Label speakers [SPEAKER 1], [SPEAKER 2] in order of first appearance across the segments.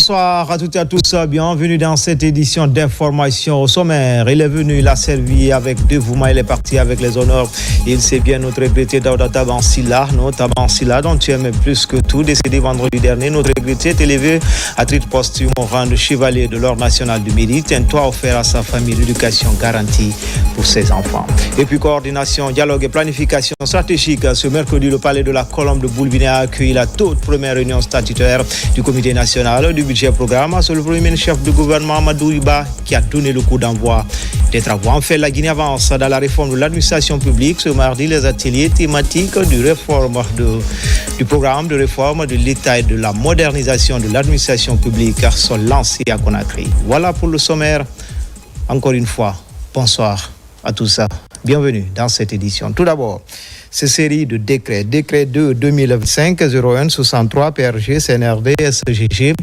[SPEAKER 1] Bonsoir à toutes et à tous, bienvenue dans cette édition d'information au sommaire. Il est venu, il a servi avec dévouement, il est parti avec les honneurs. Il sait bien notre regretté Daouda Tabansila, dont tu aimes plus que tout, décédé vendredi dernier. Notre regretté est élevé à titre posthume au rang de chevalier de l'ordre national du mérite, un toit offert à sa famille, l'éducation garantie pour ses enfants. Et puis coordination, dialogue et planification stratégique. Ce mercredi, le palais de la Colombe de Boulbiné a accueilli la toute première réunion statutaire du comité national du budget programme. C'est le premier chef du gouvernement Amadou Iba qui a donné le coup d'envoi des travaux. En fait, la Guinée avance dans la réforme de l'administration publique. Ce mardi, les ateliers thématiques du programme de réforme de l'État et de la modernisation de l'administration publique sont lancés à Conakry. Voilà pour le sommaire. Encore une fois, bonsoir à tous. Bienvenue dans cette édition. Tout d'abord, ces séries de décrets. Décret 2 2025-01-63 PRG, CNRD, SGG,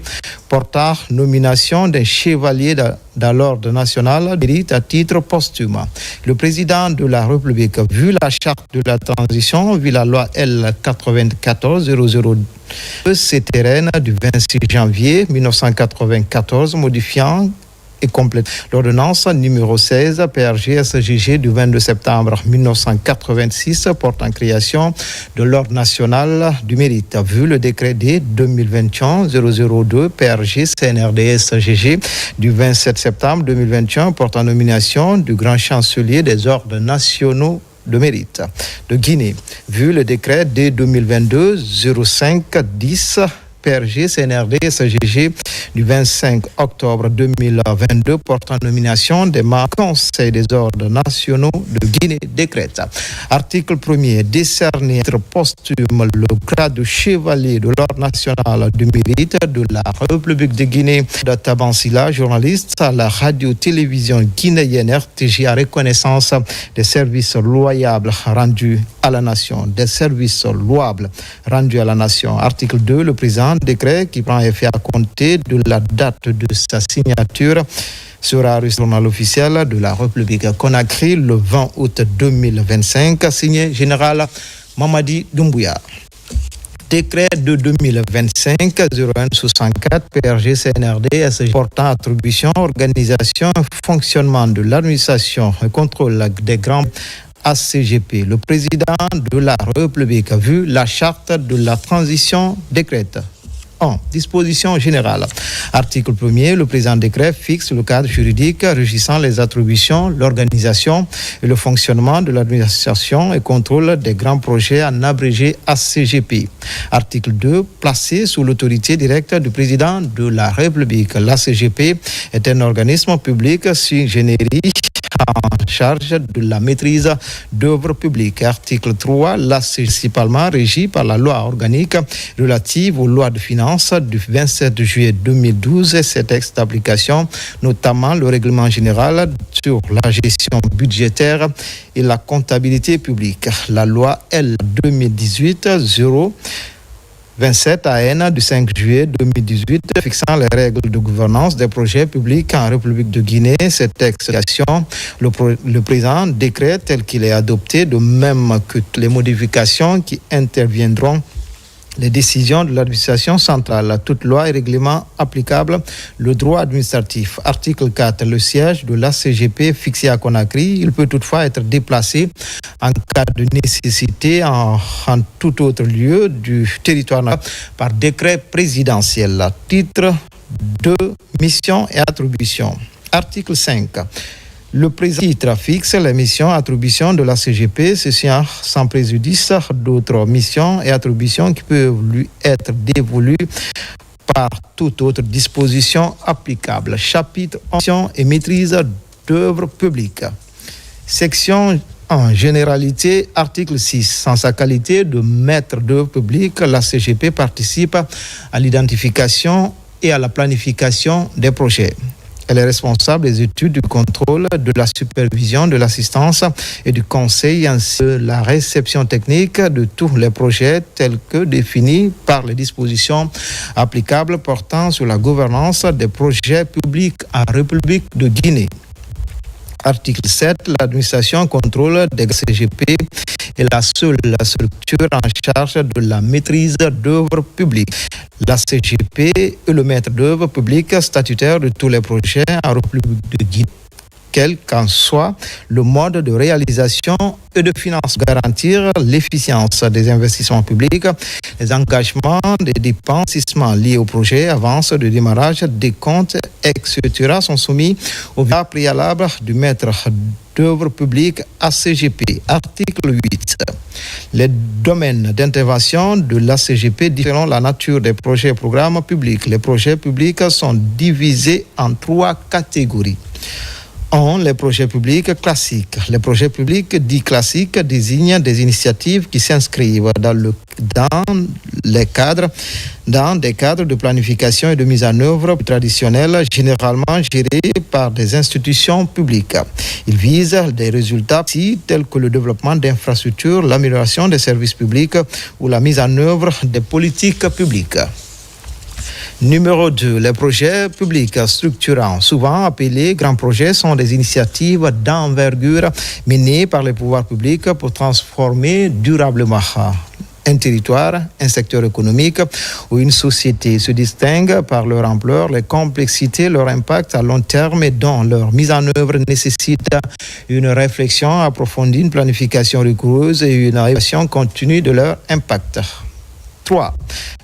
[SPEAKER 1] portant nomination d'un chevalier dans l'ordre national mérite à titre posthume. Le président de la République, vu la charte de la transition, vu la loi L94-002 CTRN du 26 janvier 1994, modifiant et complète l'ordonnance numéro 16 PRG-SGG du 22 septembre 1986 portant création de l'ordre national du mérite. Vu le décret D 2021-002 PRG-CNRD-SGG du 27 septembre 2021 portant nomination du grand chancelier des ordres nationaux de mérite de Guinée. Vu le décret D 2022-05-10 PRG, CNRD, SGG du 25 octobre 2022 portant nomination des membres du Conseil des ordres nationaux de Guinée décrète. Article 1er, décerner posthume le grade de chevalier de l'ordre national du mérite de la République de Guinée. De Tabansila, journaliste à la radio-télévision guinéenne RTG à reconnaissance des services loyables rendus à la nation. Des services louables rendus à la nation. Article 2, le président décret qui prend effet à compter de la date de sa signature sera reçu au journal officiel de la République Conakry le 20 août 2025, signé Général Mamadi Doumbouya. Décret de 2025-01-64 PRG CNRD SG portant attribution, organisation et fonctionnement de l'administration et contrôle des grands ACGP. Le président de la République a vu la charte de la transition décrète. 1. Disposition générale. Article 1er. Le présent décret fixe le cadre juridique régissant les attributions, l'organisation et le fonctionnement de l'administration et contrôle des grands projets en abrégé ACGP. Article 2. Placé sous l'autorité directe du président de la République. L'ACGP est un organisme public sui generis en charge de la maîtrise d'œuvres publiques. Article 3. L'ACGP principalement régi par la loi organique relative aux lois de finances du 27 juillet 2012 et ses textes d'application, notamment le règlement général sur la gestion budgétaire et la comptabilité publique. La loi L 2018-027 AN du 5 juillet 2018 fixant les règles de gouvernance des projets publics en République de Guinée. Cette texte, le présent décret tel qu'il est adopté, de même que les modifications qui interviendront, les décisions de l'administration centrale, toute loi et règlement applicable, le droit administratif. Article 4. Le siège de l'ACGP fixé à Conakry, il peut toutefois être déplacé en cas de nécessité en tout autre lieu du territoire par décret présidentiel. Titre 2. Mission et attribution. Article 5. Le président fixe les missions et attributions de la CGP, ceci sans préjudice d'autres missions et attributions qui peuvent lui être dévolues par toute autre disposition applicable. Chapitre 11 et maîtrise d'œuvres publiques. Section 1. Généralité, article 6. Sans sa qualité de maître d'œuvre publique, la CGP participe à l'identification et à la planification des projets. Elle est responsable des études, du contrôle, de la supervision, de l'assistance et du conseil, ainsi que la réception technique de tous les projets tels que définis par les dispositions applicables portant sur la gouvernance des projets publics en République de Guinée. Article 7. L'administration contrôle des CGP est la seule structure en charge de la maîtrise d'œuvres publiques. La CGP est le maître d'œuvre public statutaire de tous les projets en République de Guinée, quel qu'en soit le mode de réalisation et de finance. Garantir l'efficience des investissements publics, les engagements des dépenses liés au projet, avance de démarrage des comptes, etc. sont soumis au préalable du maître d'œuvre publique ACGP. Article 8. Les domaines d'intervention de l'ACGP diffèrent selon la nature des projets et programmes publics. Les projets publics sont divisés en 3 catégories. 1. Les projets publics classiques. Les projets publics dits classiques désignent des initiatives qui s'inscrivent dans des cadres de planification et de mise en œuvre traditionnels, généralement gérés par des institutions publiques. Ils visent des résultats tels que le développement d'infrastructures, l'amélioration des services publics ou la mise en œuvre des politiques publiques. Numéro 2. Les projets publics structurants, souvent appelés grands projets, sont des initiatives d'envergure menées par les pouvoirs publics pour transformer durablement un territoire, un secteur économique ou une société. Se distinguent par leur ampleur, leur complexité, leur impact à long terme et dont leur mise en œuvre nécessite une réflexion approfondie, une planification rigoureuse et une évaluation continue de leur impact. 3.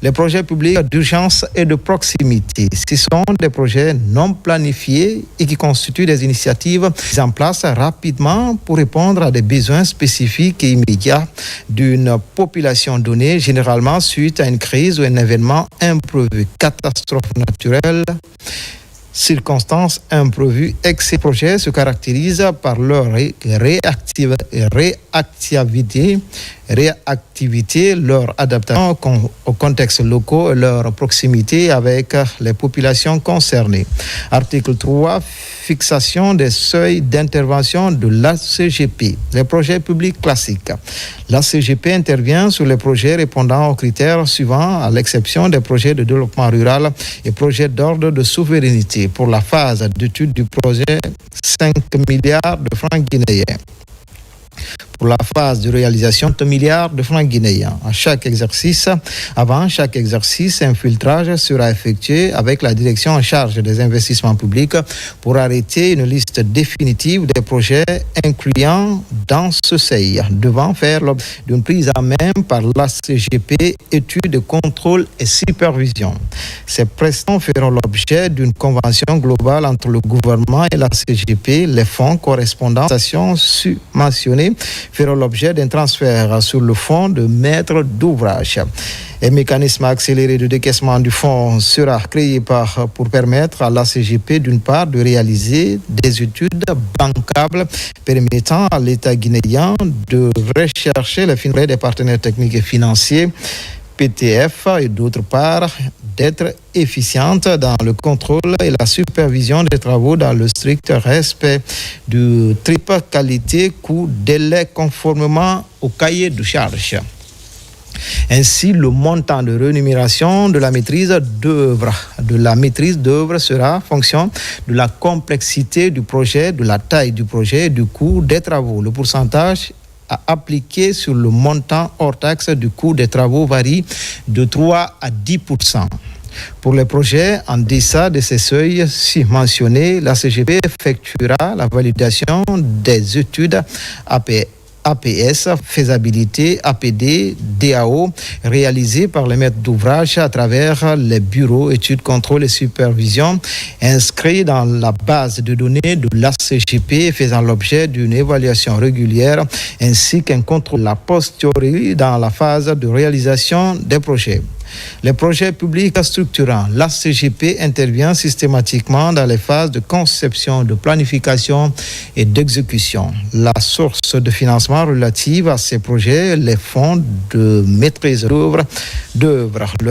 [SPEAKER 1] Les projets publics d'urgence et de proximité. Ce sont des projets non planifiés et qui constituent des initiatives mises en place rapidement pour répondre à des besoins spécifiques et immédiats d'une population donnée, généralement suite à une crise ou un événement imprévu, catastrophe naturelle, circonstances imprévues. Ces projets se caractérisent par leur réactivité, leur adaptation au contexte local et leur proximité avec les populations concernées. Article 3. Fixation des seuils d'intervention de l'ACGP. Les projets publics classiques. L'ACGP intervient sur les projets répondant aux critères suivants, à l'exception des projets de développement rural et projets d'ordre de souveraineté. Pour la phase d'étude du projet, 5 milliards de francs guinéens. Pour la phase de réalisation, 2 milliards de francs guinéens. Avant chaque exercice, un filtrage sera effectué avec la direction en charge des investissements publics pour arrêter une liste définitive des projets incluant dans ce seuil, devant faire l'objet d'une prise en main par l'ACGP, étude de contrôle et supervision. Ces prestations feront l'objet d'une convention globale entre le gouvernement et l'ACGP. Les fonds correspondants aux stations subventionnées feront l'objet d'un transfert sur le fonds de maître d'ouvrage. Un mécanisme accéléré de décaissement du fonds sera créé pour permettre à l'ACGP, d'une part, de réaliser des études bancables permettant à l'État guinéen de rechercher les financements des partenaires techniques et financiers, PTF, et d'autre part, d'être efficiente dans le contrôle et la supervision des travaux dans le strict respect du triple qualité, coût, délai, conformément au cahier de charges. Ainsi, le montant de rémunération de la maîtrise d'œuvre sera en fonction de la complexité du projet, de la taille du projet et du coût des travaux. Le pourcentage à appliquer sur le montant hors taxe du coût des travaux varie de 3 à 10%. Pour les projets en deçà de ces seuils mentionnés, la CGP effectuera la validation des études APS, faisabilité, APD, DAO, réalisées par les maîtres d'ouvrage à travers les bureaux études, contrôle et supervision inscrits dans la base de données de l'ACGP, faisant l'objet d'une évaluation régulière ainsi qu'un contrôle a posteriori dans la phase de réalisation des projets. Les projets publics structurants. l'ACGP intervient systématiquement dans les phases de conception, de planification et d'exécution. La source de financement relative à ces projets, les fonds de maîtrise d'œuvre,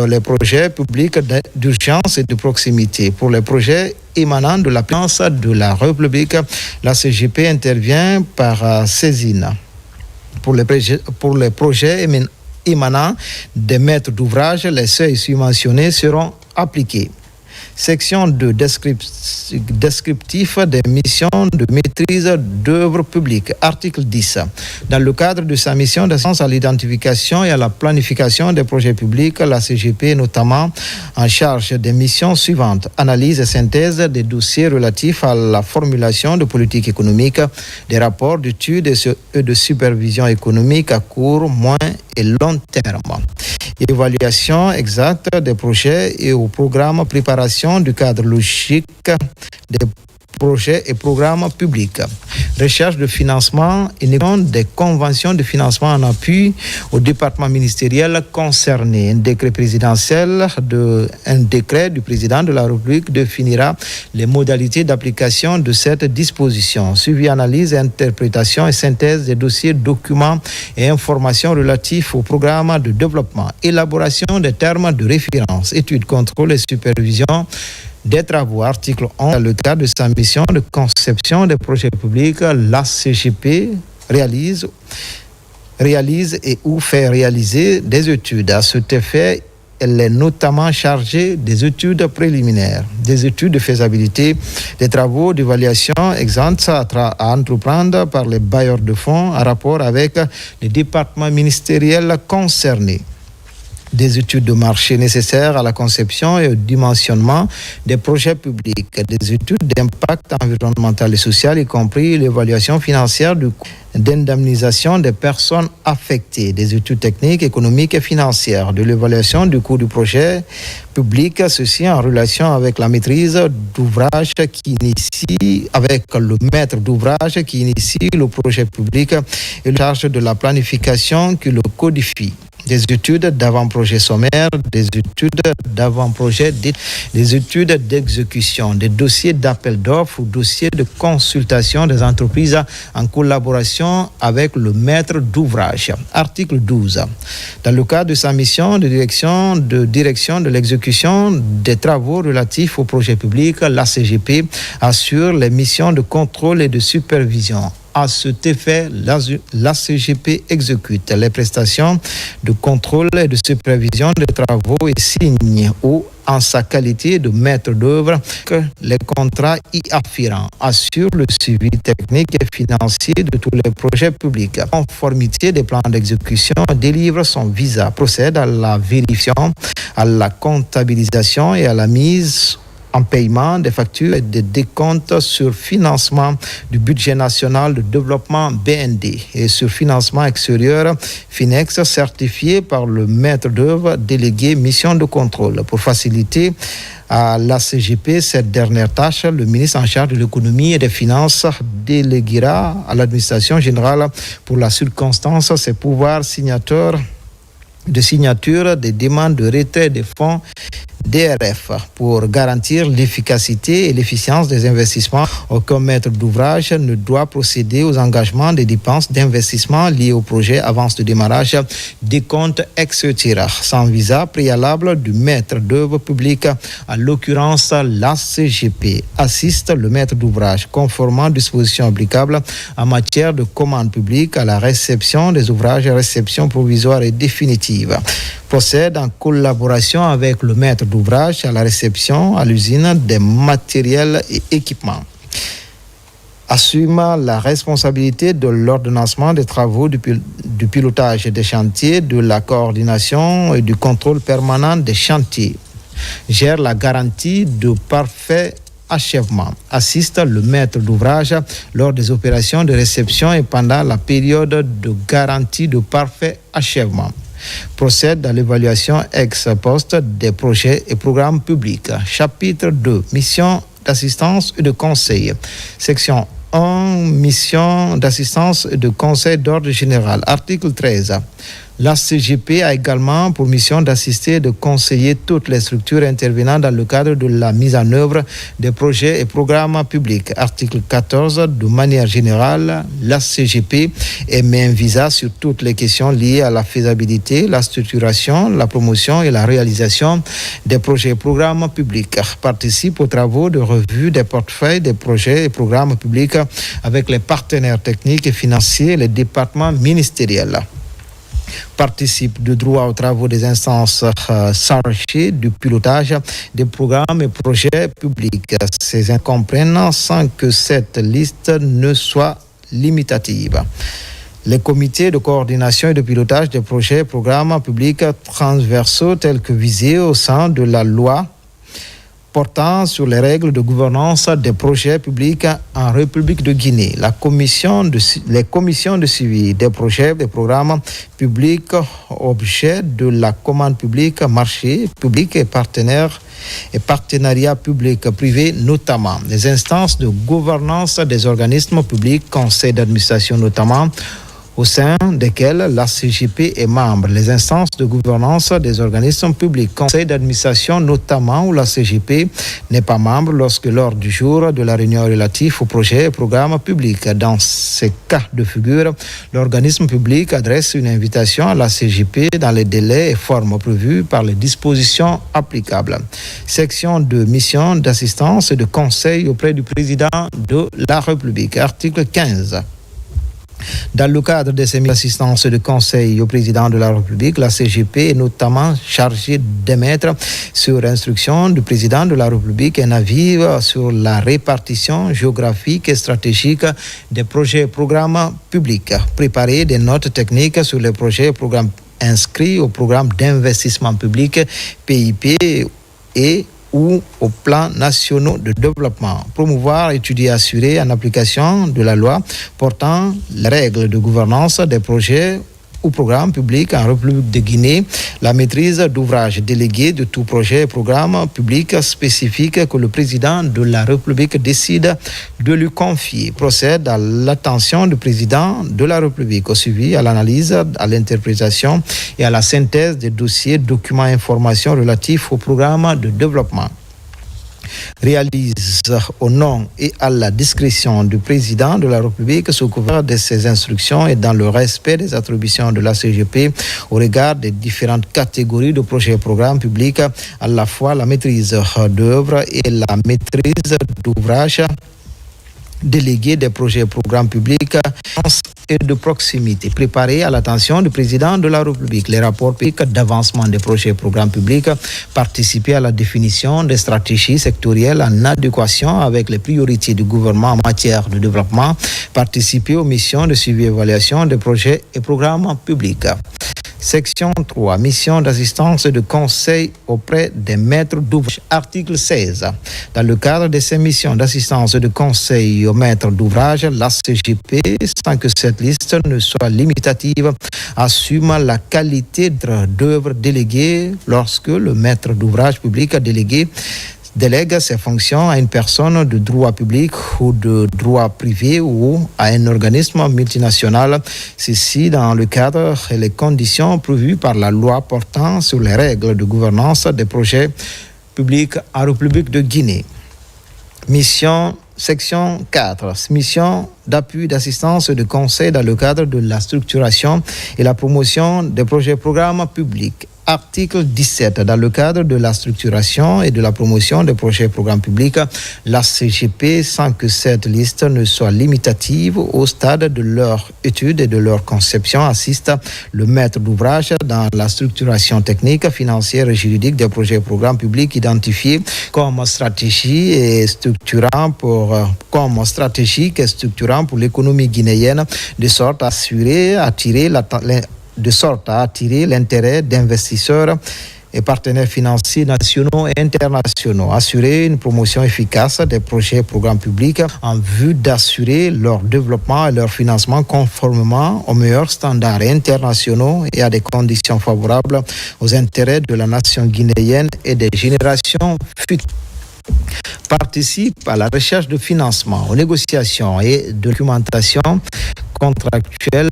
[SPEAKER 1] les projets publics d'urgence et de proximité. Pour les projets émanant de la puissance de la République, l'ACGP intervient par saisine. Pour les projets émanant des maîtres d'ouvrage, les seuils subventionnés seront appliqués. Section 2, descriptif des missions de maîtrise d'œuvres publiques. Article 10. Dans le cadre de sa mission d'assistance à l'identification et à la planification des projets publics, la CGP est notamment en charge des missions suivantes. Analyse et synthèse des dossiers relatifs à la formulation de politiques économiques, des rapports d'études et de supervision économique à court, moyen et long terme. Évaluation exacte des projets et au programme préparation du cadre logique des projets et programmes publics. Recherche de financement et négociation des conventions de financement en appui au département ministériel concerné. Un décret du président de la République définira les modalités d'application de cette disposition. Suivi, analyse, interprétation et synthèse des dossiers, documents et informations relatifs au programme de développement. Élaboration des termes de référence. Études, contrôle et supervision des travaux. Article 11. Dans le cadre de sa mission de conception des projets publics, la CGP réalise et ou fait réaliser des études. À cet effet, elle est notamment chargée des études préliminaires, des études de faisabilité, des travaux d'évaluation exempts à entreprendre par les bailleurs de fonds en rapport avec les départements ministériels concernés. Des études de marché nécessaires à la conception et au dimensionnement des projets publics, des études d'impact environnemental et social, y compris l'évaluation financière du coût d'indemnisation des personnes affectées, des études techniques, économiques et financières, de l'évaluation du coût du projet public, ceci en relation avec la maîtrise d'ouvrage avec le maître d'ouvrage qui initie le projet public et la charge de la planification qui le codifie. Des études d'avant-projet sommaire, des études d'avant-projet, des études d'exécution, des dossiers d'appel d'offres ou dossiers de consultation des entreprises en collaboration avec le maître d'ouvrage. Article 12. Dans le cadre de sa mission de direction de l'exécution des travaux relatifs au projet public, la CGP assure les missions de contrôle et de supervision. À cet effet, la CGP exécute les prestations de contrôle et de supervision des travaux et signe ou, en sa qualité de maître d'œuvre, que les contrats y afférents assurent le suivi technique et financier de tous les projets publics. En conformité des plans d'exécution, délivre son visa, procède à la vérification, à la comptabilisation et à la mise en paiement des factures et des décomptes sur financement du budget national de développement BND et sur financement extérieur FINEX certifié par le maître d'œuvre délégué mission de contrôle. Pour faciliter à la CGP cette dernière tâche, le ministre en charge de l'économie et des finances déléguera à l'administration générale pour la circonstance ses pouvoirs de signature des demandes de retrait des fonds DRF pour garantir l'efficacité et l'efficience des investissements. Aucun maître d'ouvrage ne doit procéder aux engagements des dépenses d'investissement liées au projet, avance de démarrage, décompte, etc. sans visa préalable du maître d'œuvre public, à l'occurrence la CGP, assiste le maître d'ouvrage conformément aux dispositions applicables en matière de commande publique à la réception des ouvrages, réception provisoire et définitive. Procède en collaboration avec le maître d'ouvrage à la réception à l'usine des matériels et équipements. Assume la responsabilité de l'ordonnancement des travaux, du pilotage des chantiers, de la coordination et du contrôle permanent des chantiers. Gère la garantie de parfait achèvement. Assiste le maître d'ouvrage lors des opérations de réception et pendant la période de garantie de parfait achèvement. Procède à l'évaluation ex post des projets et programmes publics. Chapitre 2. Mission d'assistance et de conseil. Section 1. Mission d'assistance et de conseil d'ordre général. Article 13. La CGP a également pour mission d'assister et de conseiller toutes les structures intervenant dans le cadre de la mise en œuvre des projets et programmes publics. Article 14. De manière générale, la CGP émet un visa sur toutes les questions liées à la faisabilité, la structuration, la promotion et la réalisation des projets et programmes publics. Participe aux travaux de revue des portefeuilles des projets et programmes publics avec les partenaires techniques et financiers et les départements ministériels. Participe de droit aux travaux des instances chargées du pilotage des programmes et projets publics. Ces comprennent sans que cette liste ne soit limitative. Les comités de coordination et de pilotage des projets et programmes publics transversaux tels que visés au sein de la loi portant sur les règles de gouvernance des projets publics en République de Guinée. Les commissions de suivi des projets et des programmes publics objet de la commande publique, marché public et partenariat public-privé notamment. Les instances de gouvernance des organismes publics, conseils d'administration notamment, au sein desquels la CGP est membre. Les instances de gouvernance des organismes publics, conseils d'administration notamment, où la CGP n'est pas membre lorsque l'ordre du jour de la réunion relative aux projets et programmes publics. Dans ces cas de figure, l'organisme public adresse une invitation à la CGP dans les délais et formes prévus par les dispositions applicables. Section de mission d'assistance et de conseil auprès du président de la République. Article 15. Dans le cadre de ces assistances de conseil au président de la République, la CGP est notamment chargée d'émettre, sur instruction du président de la République, un avis sur la répartition géographique et stratégique des projets et programmes publics, préparer des notes techniques sur les projets et programmes inscrits au programme d'investissement public PIP et ou au plan national de développement, promouvoir, étudier, assurer en application de la loi portant les règles de gouvernance des projets ou programmes publics en République de Guinée, la maîtrise d'ouvrage délégué de tout projet et programme public spécifique que le président de la République décide de lui confier, procède à l'attention du président de la République, au suivi, à l'analyse, à l'interprétation et à la synthèse des dossiers, documents et informations relatifs au programme de développement. Réalise au nom et à la discrétion du président de la République sous couvert de ses instructions et dans le respect des attributions de la CGP au regard des différentes catégories de projets et programmes publics, à la fois la maîtrise d'œuvre et la maîtrise d'ouvrage délégué des projets et programmes publics et de proximité, préparés à l'attention du président de la République. Les rapports publics d'avancement des projets et programmes publics, participer à la définition des stratégies sectorielles en adéquation avec les priorités du gouvernement en matière de développement, participer aux missions de suivi et évaluation des projets et programmes publics. Section 3, mission d'assistance et de conseil auprès des maîtres d'ouvrage. Article 16. Dans le cadre de ces missions d'assistance et de conseil aux maîtres d'ouvrage, la CGP, sans que cette liste ne soit limitative, assume la qualité d'œuvre déléguée lorsque le maître d'ouvrage public délégué délègue ses fonctions à une personne de droit public ou de droit privé ou à un organisme multinational, ceci dans le cadre et les conditions prévues par la loi portant sur les règles de gouvernance des projets publics en République de Guinée. Mission Section 4, mission d'appui, d'assistance et de conseil dans le cadre de la structuration et la promotion des projets et programmes publics. Article 17. Dans le cadre de la structuration et de la promotion des projets et programmes publics, la CGP, sans que cette liste ne soit limitative au stade de leur étude et de leur conception, assiste le maître d'ouvrage dans la structuration technique, financière et juridique des projets et programmes publics identifiés comme stratégique et structurant pour l'économie guinéenne, de sorte à attirer l'intérêt d'investisseurs et partenaires financiers nationaux et internationaux, assurer une promotion efficace des projets et programmes publics en vue d'assurer leur développement et leur financement conformément aux meilleurs standards internationaux et à des conditions favorables aux intérêts de la nation guinéenne et des générations futures. Participe à la recherche de financement, aux négociations et de documentation contractuelle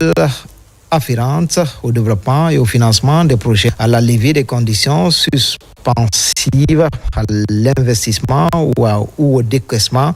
[SPEAKER 1] afférentes au développement et au financement des projets, à la levée des conditions suspensives à l'investissement ou au décaissement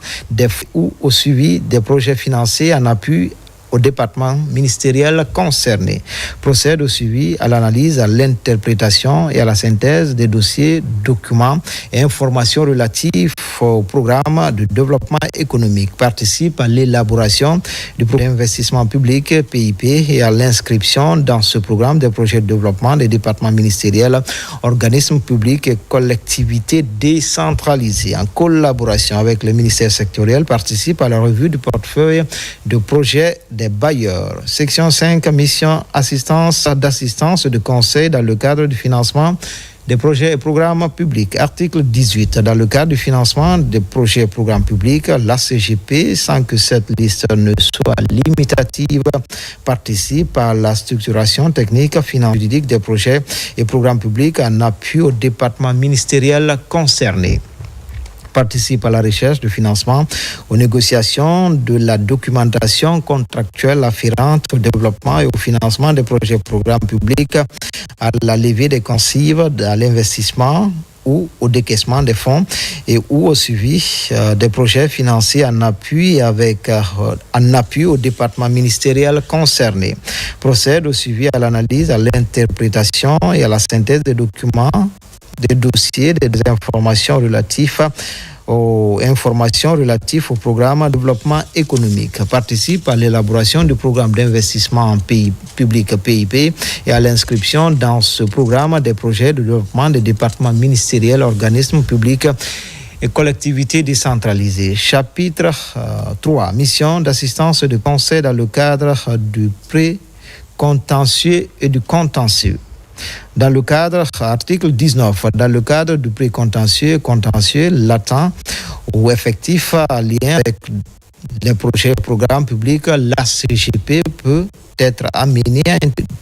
[SPEAKER 1] ou au suivi des projets financés en appui au département ministériel concerné. Procède au suivi, à l'analyse, à l'interprétation et à la synthèse des dossiers, documents et informations relatifs au programme de développement économique. Participe à l'élaboration du programme d'investissement public PIP et à l'inscription dans ce programme des projets de développement des départements ministériels, organismes publics et collectivités décentralisées. En collaboration avec les ministères sectoriels, participe à la revue du portefeuille de projets des bailleurs. Section 5, mission d'assistance de conseil dans le cadre du financement des projets et programmes publics. Article 18. Dans le cadre du financement des projets et programmes publics, la CGP, sans que cette liste ne soit limitative, participe à la structuration technique, financière, juridique des projets et programmes publics en appui au département ministériel concerné. Participe à la recherche de financement, aux négociations de la documentation contractuelle afférente au développement et au financement des projets et programmes publics, à la levée des consives, à l'investissement ou au décaissement des fonds et ou au suivi des projets financés en appui au département ministériel concerné. Procède au suivi, à l'analyse, à l'interprétation et à la synthèse des documents, des dossiers, des informations relatives aux informations relatives au programme de développement économique. Participe à l'élaboration du programme d'investissement en pays public PIP et à l'inscription dans ce programme des projets de développement des départements ministériels, organismes publics et collectivités décentralisées. Chapitre 3. Mission d'assistance et de conseil dans le cadre du pré-contentieux et du contentieux. Dans le cadre, article 19, dans le cadre du précontentieux, contentieux latent ou effectif en lien avec les projets et programmes publics, la CGP peut être amenée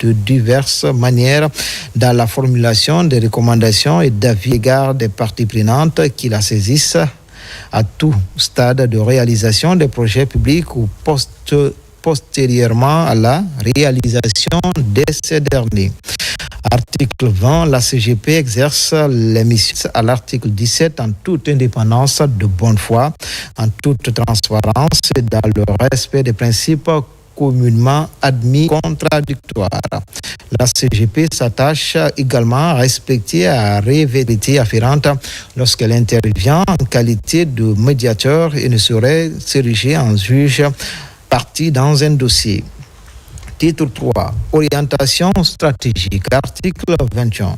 [SPEAKER 1] de diverses manières dans la formulation des recommandations et d'avis à l'égard des parties prenantes qui la saisissent à tout stade de réalisation des projets publics ou postérieurement à la réalisation de ces derniers. Article 20, la CGP exerce les missions à l'article 17 en toute indépendance, de bonne foi, en toute transparence et dans le respect des principes communément admis contradictoires. La CGP s'attache également à respecter et à révéler afférente lorsqu'elle intervient en qualité de médiateur et ne saurait s'ériger en juge partie dans un dossier. Titre 3. Orientation stratégique. Article 21.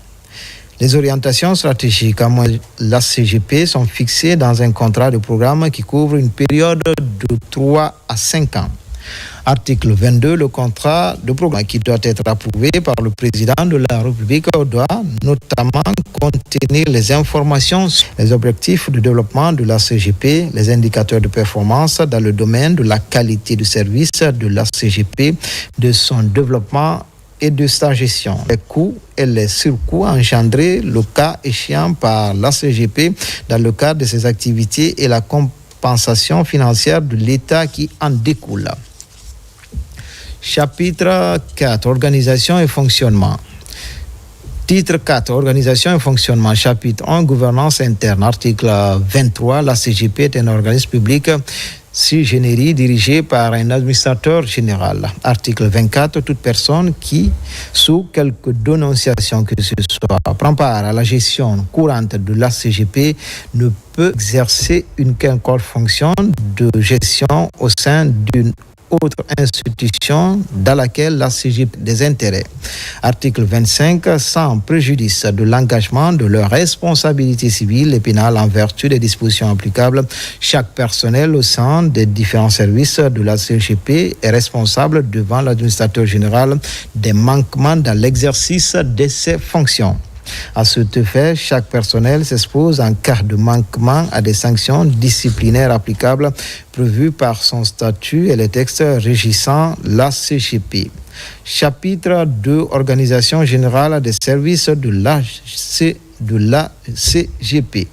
[SPEAKER 1] Les orientations stratégiques à la CGP sont fixées dans un contrat de programme qui couvre une période de 3 à 5 ans. Article 22, le contrat de programme qui doit être approuvé par le président de la République doit notamment contenir les informations sur les objectifs de développement de la CGP, les indicateurs de performance dans le domaine de la qualité de service de la CGP, de son développement et de sa gestion, les coûts et les surcoûts engendrés le cas échéant par la CGP dans le cadre de ses activités et la compensation financière de l'État qui en découle. Chapitre 4, organisation et fonctionnement. Titre 4, organisation et fonctionnement. Chapitre 1, gouvernance interne. Article 23, la CGP est un organisme public sugénérie dirigé par un administrateur général. Article 24, toute personne qui, sous quelque dénonciation que ce soit, prend part à la gestion courante de la CGP ne peut exercer une quelconque fonction de gestion au sein d'une autre institution dans laquelle la CGP des intérêts. Article 25, sans préjudice de l'engagement de leurs responsabilités civiles et pénales en vertu des dispositions applicables, chaque personnel au sein des différents services de la CGP est responsable devant l'administrateur général des manquements dans l'exercice de ses fonctions. À ce fait, chaque personnel s'expose en cas de manquement à des sanctions disciplinaires applicables prévues par son statut et les textes régissant la CGP. Chapitre 2, organisation générale des services de la CGP.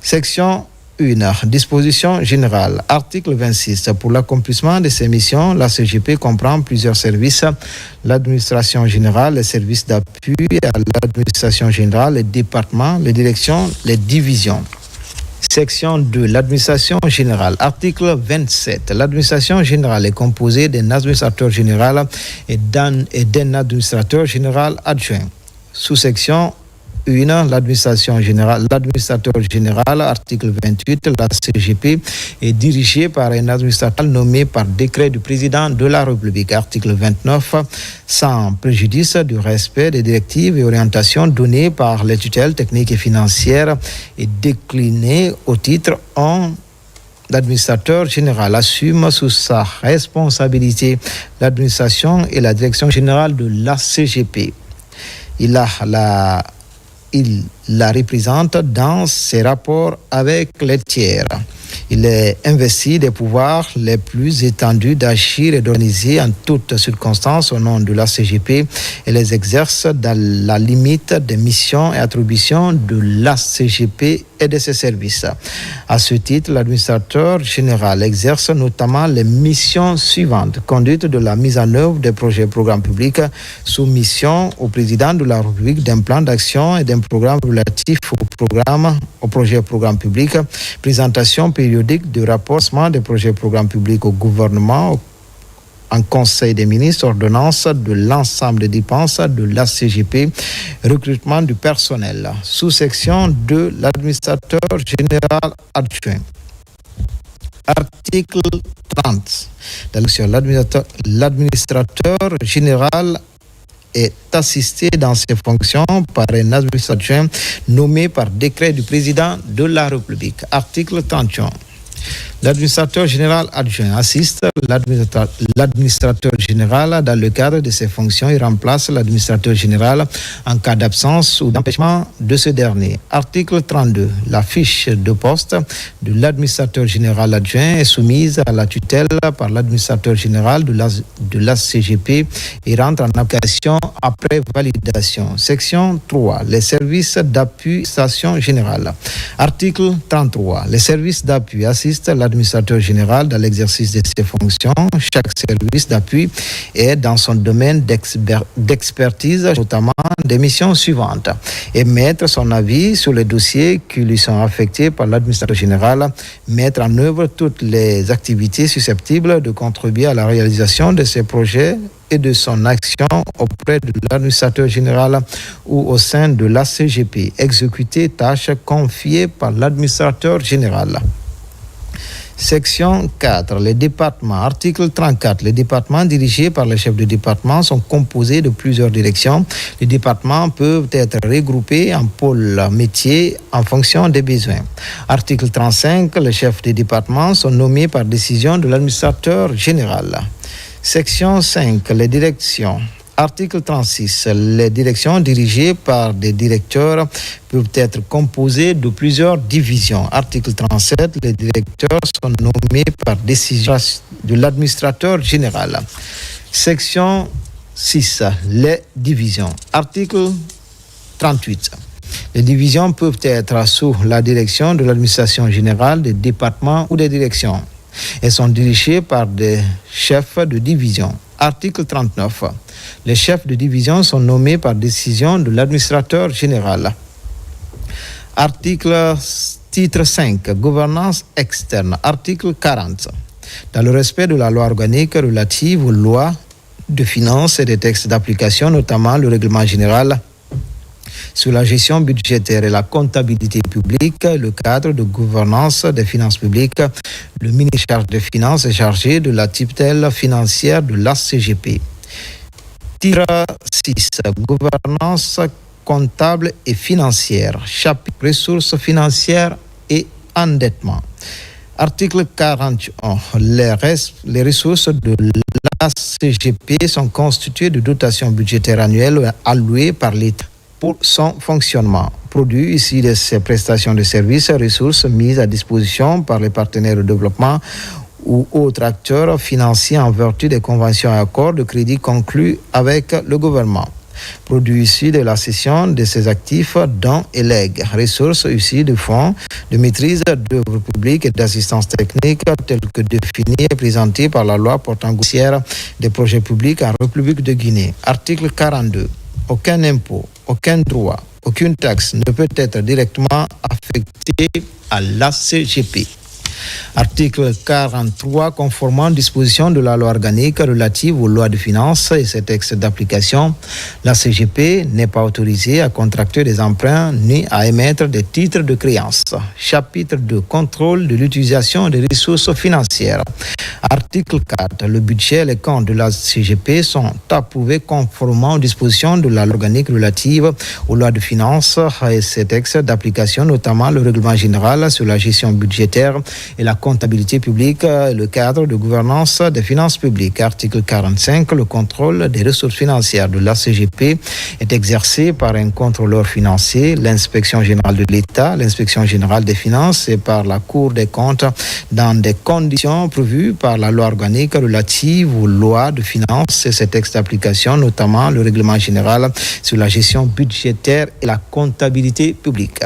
[SPEAKER 1] Section 1. Disposition générale. Article 26. Pour l'accomplissement de ces missions, la CGP comprend plusieurs services. L'administration générale, les services d'appui à l'administration générale, les départements, les directions, les divisions. Section 2, l'administration générale. Article 27. L'administration générale est composée d'un administrateur général et d'un administrateur général adjoint. Sous-section 1, l'administrateur général, article 28, la CGP est dirigée par un administrateur nommé par décret du président de la République. Article 29, sans préjudice du respect des directives et orientations données par les tutelles techniques et financières et déclinées au titre 1. L'administrateur général assume sous sa responsabilité l'administration et la direction générale de la CGP. Il la représente dans ses rapports avec les tiers. Il est investi des pouvoirs les plus étendus d'agir et d'organiser en toutes circonstances au nom de la CGP et les exerce dans la limite des missions et attributions de la CGP et de ses services. À ce titre, l'administrateur général exerce notamment les missions suivantes: conduite de la mise en œuvre des projets et programmes publics, soumission au président de la République d'un plan d'action et d'un programme relatif au projet et programme public, présentation périodique de rapprochement des projets et programmes publics au gouvernement, en Conseil des ministres, ordonnance de l'ensemble des dépenses de la CGP, recrutement du personnel. Sous-section 2, l'administrateur général adjoint. Article 30. L'administrateur général est assisté dans ses fonctions par un administrateur adjoint nommé par décret du président de la République. Article 31. L'administrateur général adjoint assiste l'administrateur général dans le cadre de ses fonctions et remplace l'administrateur général en cas d'absence ou d'empêchement de ce dernier. Article 32. La fiche de poste de l'administrateur général adjoint est soumise à la tutelle par l'administrateur général de la CGP et rentre en application après validation. Section 3. Les services d'appui station générale. Article 33. Les services d'appui assistent l'administrateur général dans l'exercice de ses fonctions. Chaque service d'appui est dans son domaine d'expertise, notamment des missions suivantes: émettre son avis sur les dossiers qui lui sont affectés par l'administrateur général, mettre en œuvre toutes les activités susceptibles de contribuer à la réalisation de ses projets et de son action auprès de l'administrateur général ou au sein de la CGP, exécuter tâches confiées par l'administrateur général. Section 4. Les départements. Article 34. Les départements dirigés par le chef de département sont composés de plusieurs directions. Les départements peuvent être regroupés en pôles métiers en fonction des besoins. Article 35. Les chefs de département sont nommés par décision de l'administrateur général. Section 5. Les directions. Article 36. Les directions dirigées par des directeurs peuvent être composées de plusieurs divisions. Article 37. Les directeurs sont nommés par décision de l'administrateur général. Section 6. Les divisions. Article 38. Les divisions peuvent être sous la direction de l'administration générale des départements ou des directions. Elles sont dirigées par des chefs de division. Article 39. Les chefs de division sont nommés par décision de l'administrateur général. Titre 5. Gouvernance externe. Article 40. Dans le respect de la loi organique relative aux lois de finances et des textes d'application, notamment le règlement général sur la gestion budgétaire et la comptabilité publique, le cadre de gouvernance des finances publiques, le ministère des Finances est chargé de la tutelle financière de la CGP. Titre 6. Gouvernance comptable et financière. Chapitre ressources financières et endettement. Article 41. Les ressources de la CGP sont constituées de dotations budgétaires annuelles allouées par l'État pour son fonctionnement. Produit ici de ces prestations de services, ressources mises à disposition par les partenaires de développement ou autres acteurs financiers en vertu des conventions et accords de crédit conclus avec le gouvernement. Produit ici de la cession de ses actifs, dons et legs. Ressources ici de fonds de maîtrise d'œuvres publiques et d'assistance technique tels que définis et présentés par la loi portant gouttière des projets publics en République de Guinée. Article 42. Aucun impôt, aucun droit, Aucune taxe ne peut être directement affectée à la CGP. Article 43, conformément aux dispositions de la loi organique relative aux lois de finances et ses textes d'application, la CGP n'est pas autorisée à contracter des emprunts ni à émettre des titres de créance. Chapitre 2, contrôle de l'utilisation des ressources financières. Article 4, le budget et les comptes de la CGP sont approuvés conformément aux dispositions de la loi organique relative aux lois de finances et ses textes d'application, notamment le règlement général sur la gestion budgétaire et la comptabilité publique et le cadre de gouvernance des finances publiques. Article 45, le contrôle des ressources financières de la CGP est exercé par un contrôleur financier, l'inspection générale de l'État, l'inspection générale des finances et par la Cour des comptes dans des conditions prévues par la loi organique relative aux lois de finances et ses textes d'application, notamment le règlement général sur la gestion budgétaire et la comptabilité publique.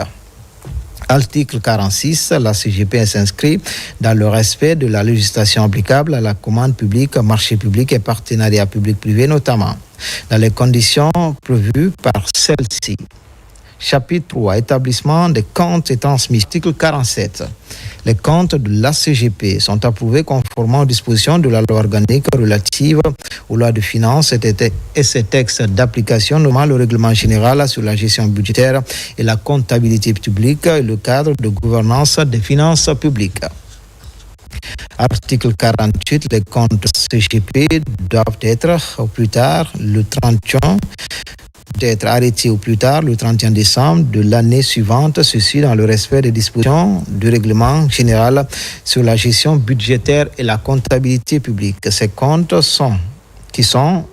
[SPEAKER 1] Article 46, la CGP s'inscrit dans le respect de la législation applicable à la commande publique, marché public et partenariat public-privé notamment, dans les conditions prévues par celle-ci. Chapitre 3, établissement des comptes et transmission. Article 47. Les comptes de la CGP sont approuvés conformément aux dispositions de la loi organique relative aux lois de finances et ses textes d'application, notamment le règlement général sur la gestion budgétaire et la comptabilité publique et le cadre de gouvernance des finances publiques. Article 48, les comptes CGP doivent être au plus tard le 30 juin d'être arrêté au plus tard le 31 décembre de l'année suivante, ceci dans le respect des dispositions du règlement général sur la gestion budgétaire et la comptabilité publique. Ces comptes qui sont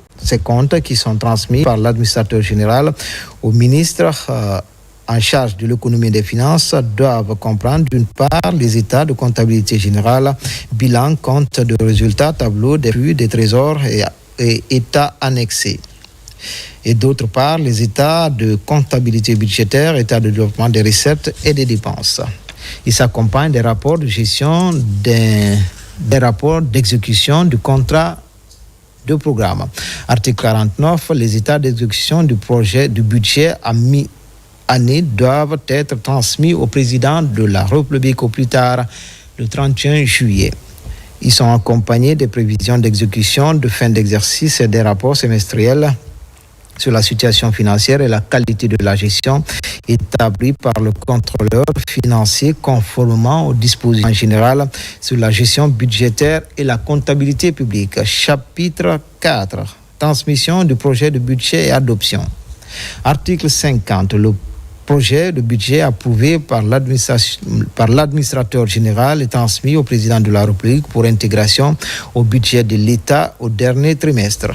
[SPEAKER 1] transmis par l'administrateur général au ministre en charge de l'économie et des finances doivent comprendre d'une part les états de comptabilité générale, bilan, compte de résultats, tableau des flux, des trésors et états annexés. Et d'autre part, les états de comptabilité budgétaire, état de développement des recettes et des dépenses. Il s'accompagne des rapports de gestion, des rapports d'exécution du contrat de programme. Article 49, les états d'exécution du projet du budget à mi-année doivent être transmis au président de la République au plus tard le 31 juillet. Ils sont accompagnés des prévisions d'exécution de fin d'exercice et des rapports semestriels sur la situation financière et la qualité de la gestion établie par le contrôleur financier conformément aux dispositions générales sur la gestion budgétaire et la comptabilité publique. Chapitre 4. Transmission du projet de budget et adoption. Article 50. Le projet de budget approuvé par l'administrateur général est transmis au président de la République pour intégration au budget de l'État au dernier trimestre.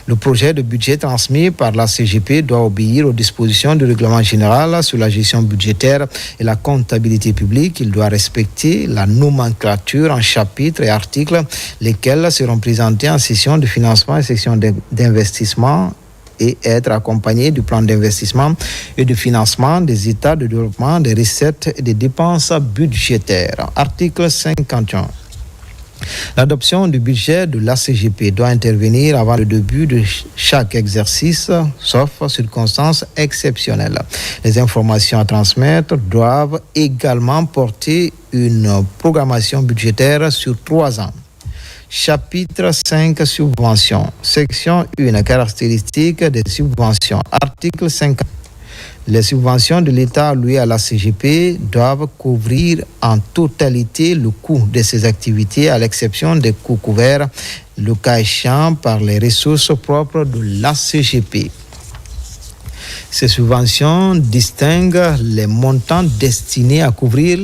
[SPEAKER 1] Le projet de budget transmis par la CGP doit obéir aux dispositions du règlement général sur la gestion budgétaire et la comptabilité publique. Il doit respecter la nomenclature en chapitres et articles, lesquels seront présentés en session de financement et session d'investissement et être accompagnés du plan d'investissement et de financement des états de développement des recettes et des dépenses budgétaires. Article 51. L'adoption du budget de la CGP doit intervenir avant le début de chaque exercice, sauf circonstances exceptionnelles. Les informations à transmettre doivent également porter une programmation budgétaire sur 3 ans. Chapitre 5, subventions. Section 1, caractéristiques des subventions. Article 50. Les subventions de l'État allouées à la CGP doivent couvrir en totalité le coût de ces activités, à l'exception des coûts couverts, le cas échéant, par les ressources propres de la CGP. Ces subventions distinguent les montants destinés à couvrir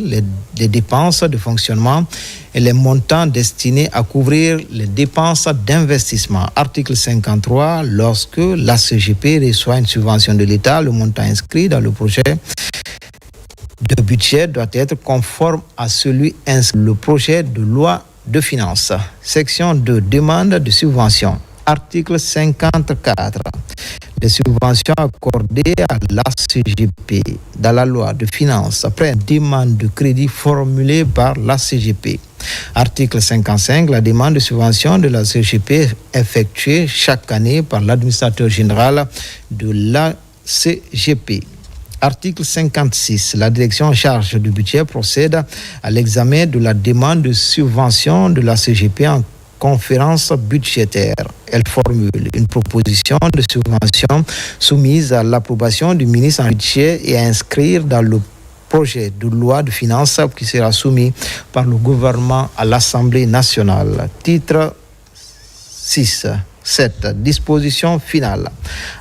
[SPEAKER 1] les dépenses de fonctionnement et les montants destinés à couvrir les dépenses d'investissement. Article 53, lorsque la CGP reçoit une subvention de l'État, le montant inscrit dans le projet de budget doit être conforme à celui inscrit dans le projet de loi de finances. Section 2, demande de subvention. Article 54. Les subventions accordées à la CGP dans la loi de finances après demande de crédit formulée par la CGP. Article 55. La demande de subvention de la CGP effectuée chaque année par l'administrateur général de la CGP. Article 56. La direction en charge du budget procède à l'examen de la demande de subvention de la CGP en conférence budgétaire. Elle formule une proposition de subvention soumise à l'approbation du ministre en budget et à inscrire dans le projet de loi de finances qui sera soumis par le gouvernement à l'Assemblée nationale. Titre 6. 7. Disposition finale.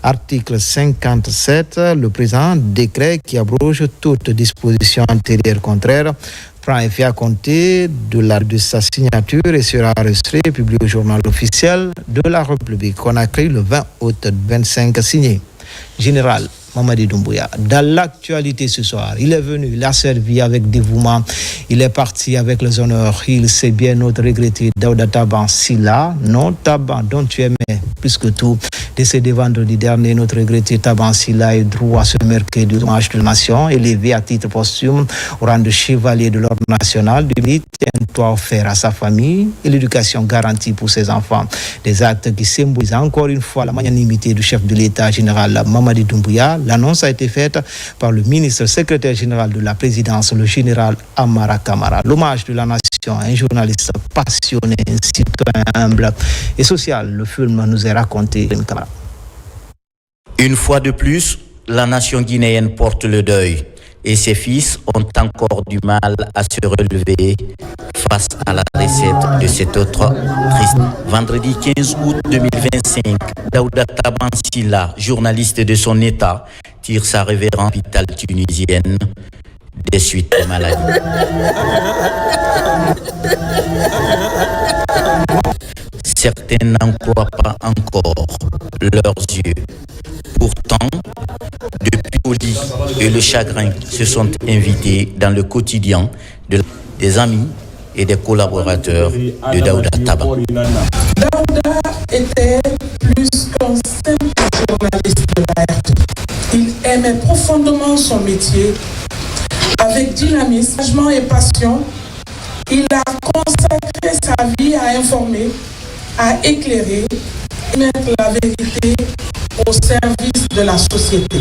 [SPEAKER 1] Article 57. Le présent décret qui abroge toute disposition antérieure contraire prend effet à compter de sa signature et sera enregistré et publié au journal officiel de la République. Conakry le 20 août 25 signé. Général Mamadi Doumbouya. Dans l'actualité ce soir, il est venu, il a servi avec dévouement, il est parti avec les honneurs. Il sait bien notre regretté Daouda Taban Silla, non Taban dont tu aimais plus que tout. Décédé vendredi dernier, notre regretté Taban Silla est droit à ce mercredi hommage de la nation, élevé à titre posthume au rang de chevalier de l'ordre national du mérite, un toit offert à sa famille et l'éducation garantie pour ses enfants. Des actes qui symbolisent encore une fois la magnanimité du chef de l'État général Mamadi Doumbouya. L'annonce a été faite par le ministre secrétaire général de la présidence, le général Amara Kamara. L'hommage de la nation à un journaliste passionné, un citoyen humble et social. Le film nous est raconté.
[SPEAKER 2] Une fois de plus, la nation guinéenne porte le deuil et ses fils ont encore du mal à se relever face à la recette de cet autre triste. Vendredi 15 août 2025, Daouda Taban Silla, journaliste de son État, tire sa révérende hôpital tunisienne des suites de maladie. Certains n'en croient pas encore leurs yeux. Pourtant, depuis Oli et le chagrin se sont invités dans le quotidien des amis et des collaborateurs de Daouda Taban.
[SPEAKER 3] Daouda était plus qu'un simple journaliste de la RT. Il aimait profondément son métier. Avec dynamisme, engagement et passion, il a consacré sa vie à informer, à éclairer et mettre la vérité au service de la société.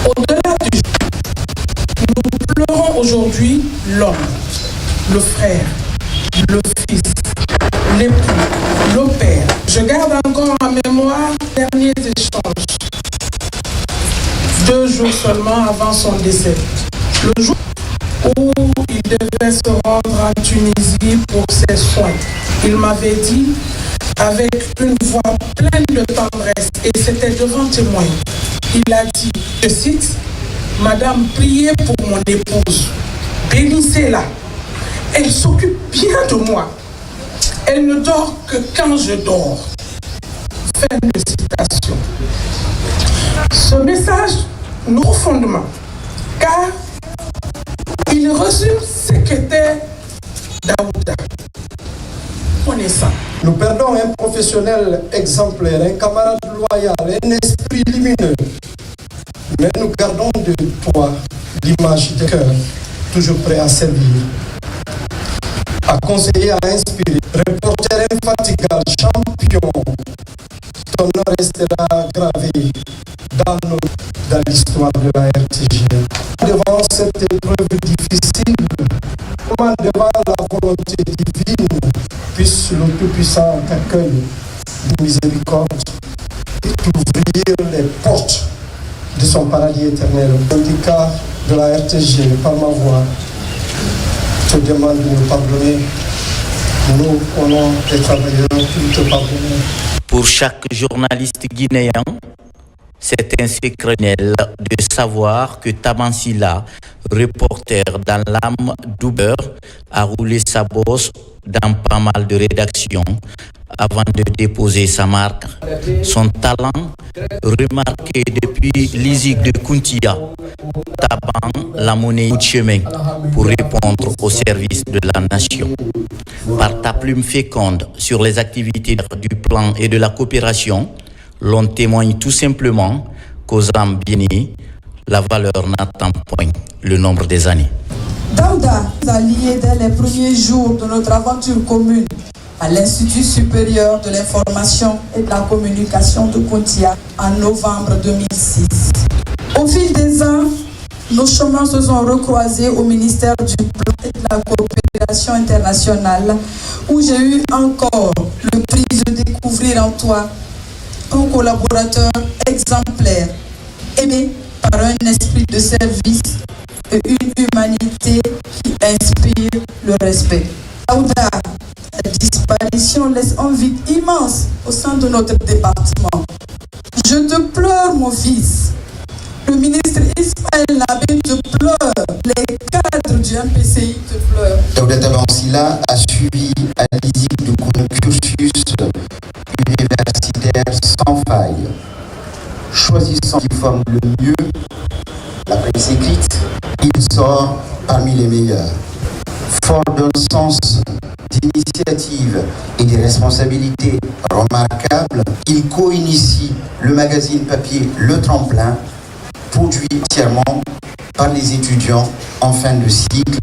[SPEAKER 3] Au-delà du jeu, nous pleurons aujourd'hui l'homme, le frère, le fils, l'époux, le père. Je garde encore en mémoire les derniers échanges, 2 jours seulement avant son décès. Le jour où il devait se rendre en Tunisie pour ses soins. Il m'avait dit, avec une voix pleine de tendresse, et c'était devant témoin, il a dit, je cite, « Madame, priez pour mon épouse, bénissez-la, elle s'occupe bien de moi, elle ne dort que quand je dors. » Fin de citation. Ce message nous profondément, car il résume ce qu'était Daouda.
[SPEAKER 4] Nous perdons un professionnel exemplaire, un camarade loyal, un esprit lumineux. Mais nous gardons de toi l'image de cœur, toujours prêt à servir, à conseiller, à inspirer. Reporter infatigable, champion, ton nom restera gravé dans l'histoire de la RTG. Devant cette épreuve difficile, comment devant la volonté divine, puisse le Tout-Puissant t'accueille de miséricorde et t'ouvrir les portes de son paradis éternel. Au syndicat de la RTG, par ma voix, je te demande de nous pardonner. Nous, au nom des travailleurs, nous te pardonnons.
[SPEAKER 2] Pour chaque journaliste guinéen, c'est un secret de savoir que Taban Silla, reporter dans l'âme doubleur, a roulé sa bosse dans pas mal de rédactions avant de déposer sa marque. Son talent, remarqué depuis l'ISIC de Kuntia, Taban la monnaie de chemin pour répondre au service de la nation. Par ta plume féconde sur les activités du plan et de la coopération, l'on témoigne tout simplement qu'aux âmes bien-nées, la valeur n'atteint point le nombre des années.
[SPEAKER 5] Daouda nous a liés dès les premiers jours de notre aventure commune à l'Institut supérieur de l'information et de la communication de Kuntia en novembre 2006. Au fil des ans, nos chemins se sont recroisés au ministère du Plan et de la Coopération internationale, où j'ai eu encore le prix de découvrir en toi un collaborateur exemplaire, aimé par un esprit de service et une humanité qui inspire le respect. Daouda, la disparition laisse un vide immense au sein de notre département. Je te pleure, mon fils. Le ministre Ismaël Labé te pleure. Les cadres du MPCI te pleurent.
[SPEAKER 6] Daouda Tabansila a suivi à l'ISIC de cursus universitaire sans faille, choisissant qui forme le mieux la presse écrite. Il sort parmi les meilleurs. Fort d'un sens d'initiative et des responsabilités remarquables, il co-initie le magazine papier Le Tremplin, produit entièrement par les étudiants en fin de cycle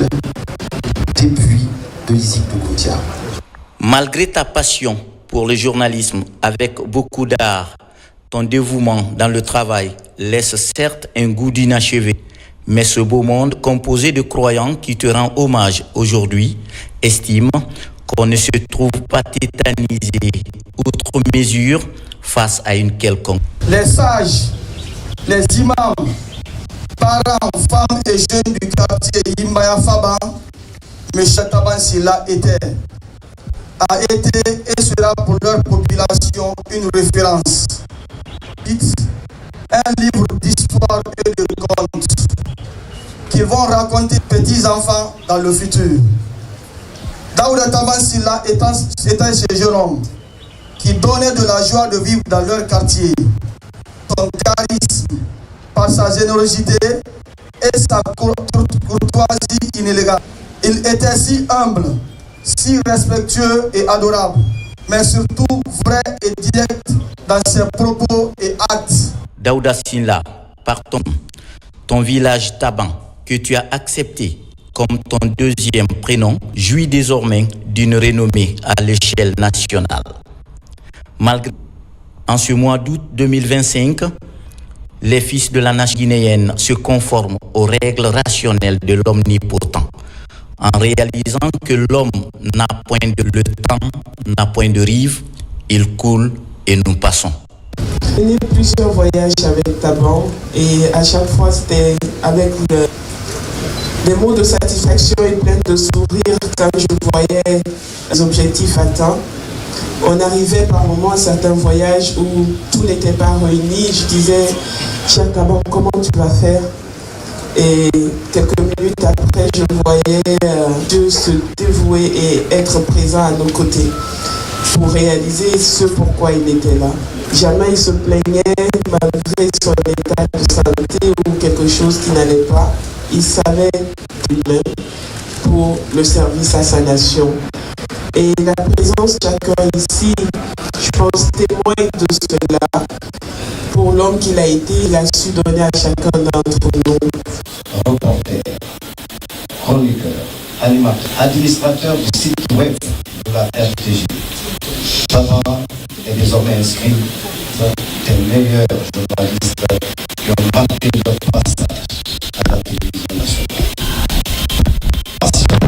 [SPEAKER 6] depuis de l'ISIC de Goutia.
[SPEAKER 2] Malgré ta passion pour le journalisme avec beaucoup d'art, ton dévouement dans le travail laisse certes un goût d'inachevé. Mais ce beau monde composé de croyants qui te rend hommage aujourd'hui estime qu'on ne se trouve pas tétanisé outre mesure face à une quelconque.
[SPEAKER 4] Les sages, les imams, parents, femmes et jeunes du quartier Imbaya Faba, M. Tabansila a été et sera pour leur population une référence. Un livre d'histoire et de contes qu'ils vont raconter aux petits-enfants dans le futur. Daouda Tabansila était ce jeune homme qui donnait de la joie de vivre dans leur quartier. Son charisme, par sa générosité et sa courtoisie inélégante. Il était si humble, si respectueux et adorable, mais surtout vrai et direct dans ses propos et actes.
[SPEAKER 2] Daouda Sinla, par ton village Taban, que tu as accepté comme ton deuxième prénom, jouit désormais d'une renommée à l'échelle nationale. Malgré, en ce mois d'août 2025, les fils de la nation guinéenne se conforment aux règles rationnelles de l'omnipotent, en réalisant que l'homme n'a point de temps, n'a point de rive, il coule et nous passons.
[SPEAKER 7] J'ai mené plusieurs voyages avec Taban et à chaque fois c'était avec des mots de satisfaction et plein de sourires quand je voyais les objectifs atteints. On arrivait par moments à certains voyages où tout n'était pas réuni. Je disais, cher Taban, comment tu vas faire? Et quelques minutes après, je voyais Dieu se dévouer et être présent à nos côtés pour réaliser ce pourquoi il était là. Jamais il se plaignait malgré son état de santé ou quelque chose qui n'allait pas. Il savait lui-même pour le service à sa nation. Et la présence de chacun ici, je pense, témoigne de cela. Pour l'homme qu'il a été, il a su donner à chacun d'entre nous.
[SPEAKER 6] Reporter, chroniqueur, animateur, administrateur du site web de la RTG. Taban est désormais inscrit des meilleurs journalistes qui ont marqué leur passage à la télévision nationale. Passion,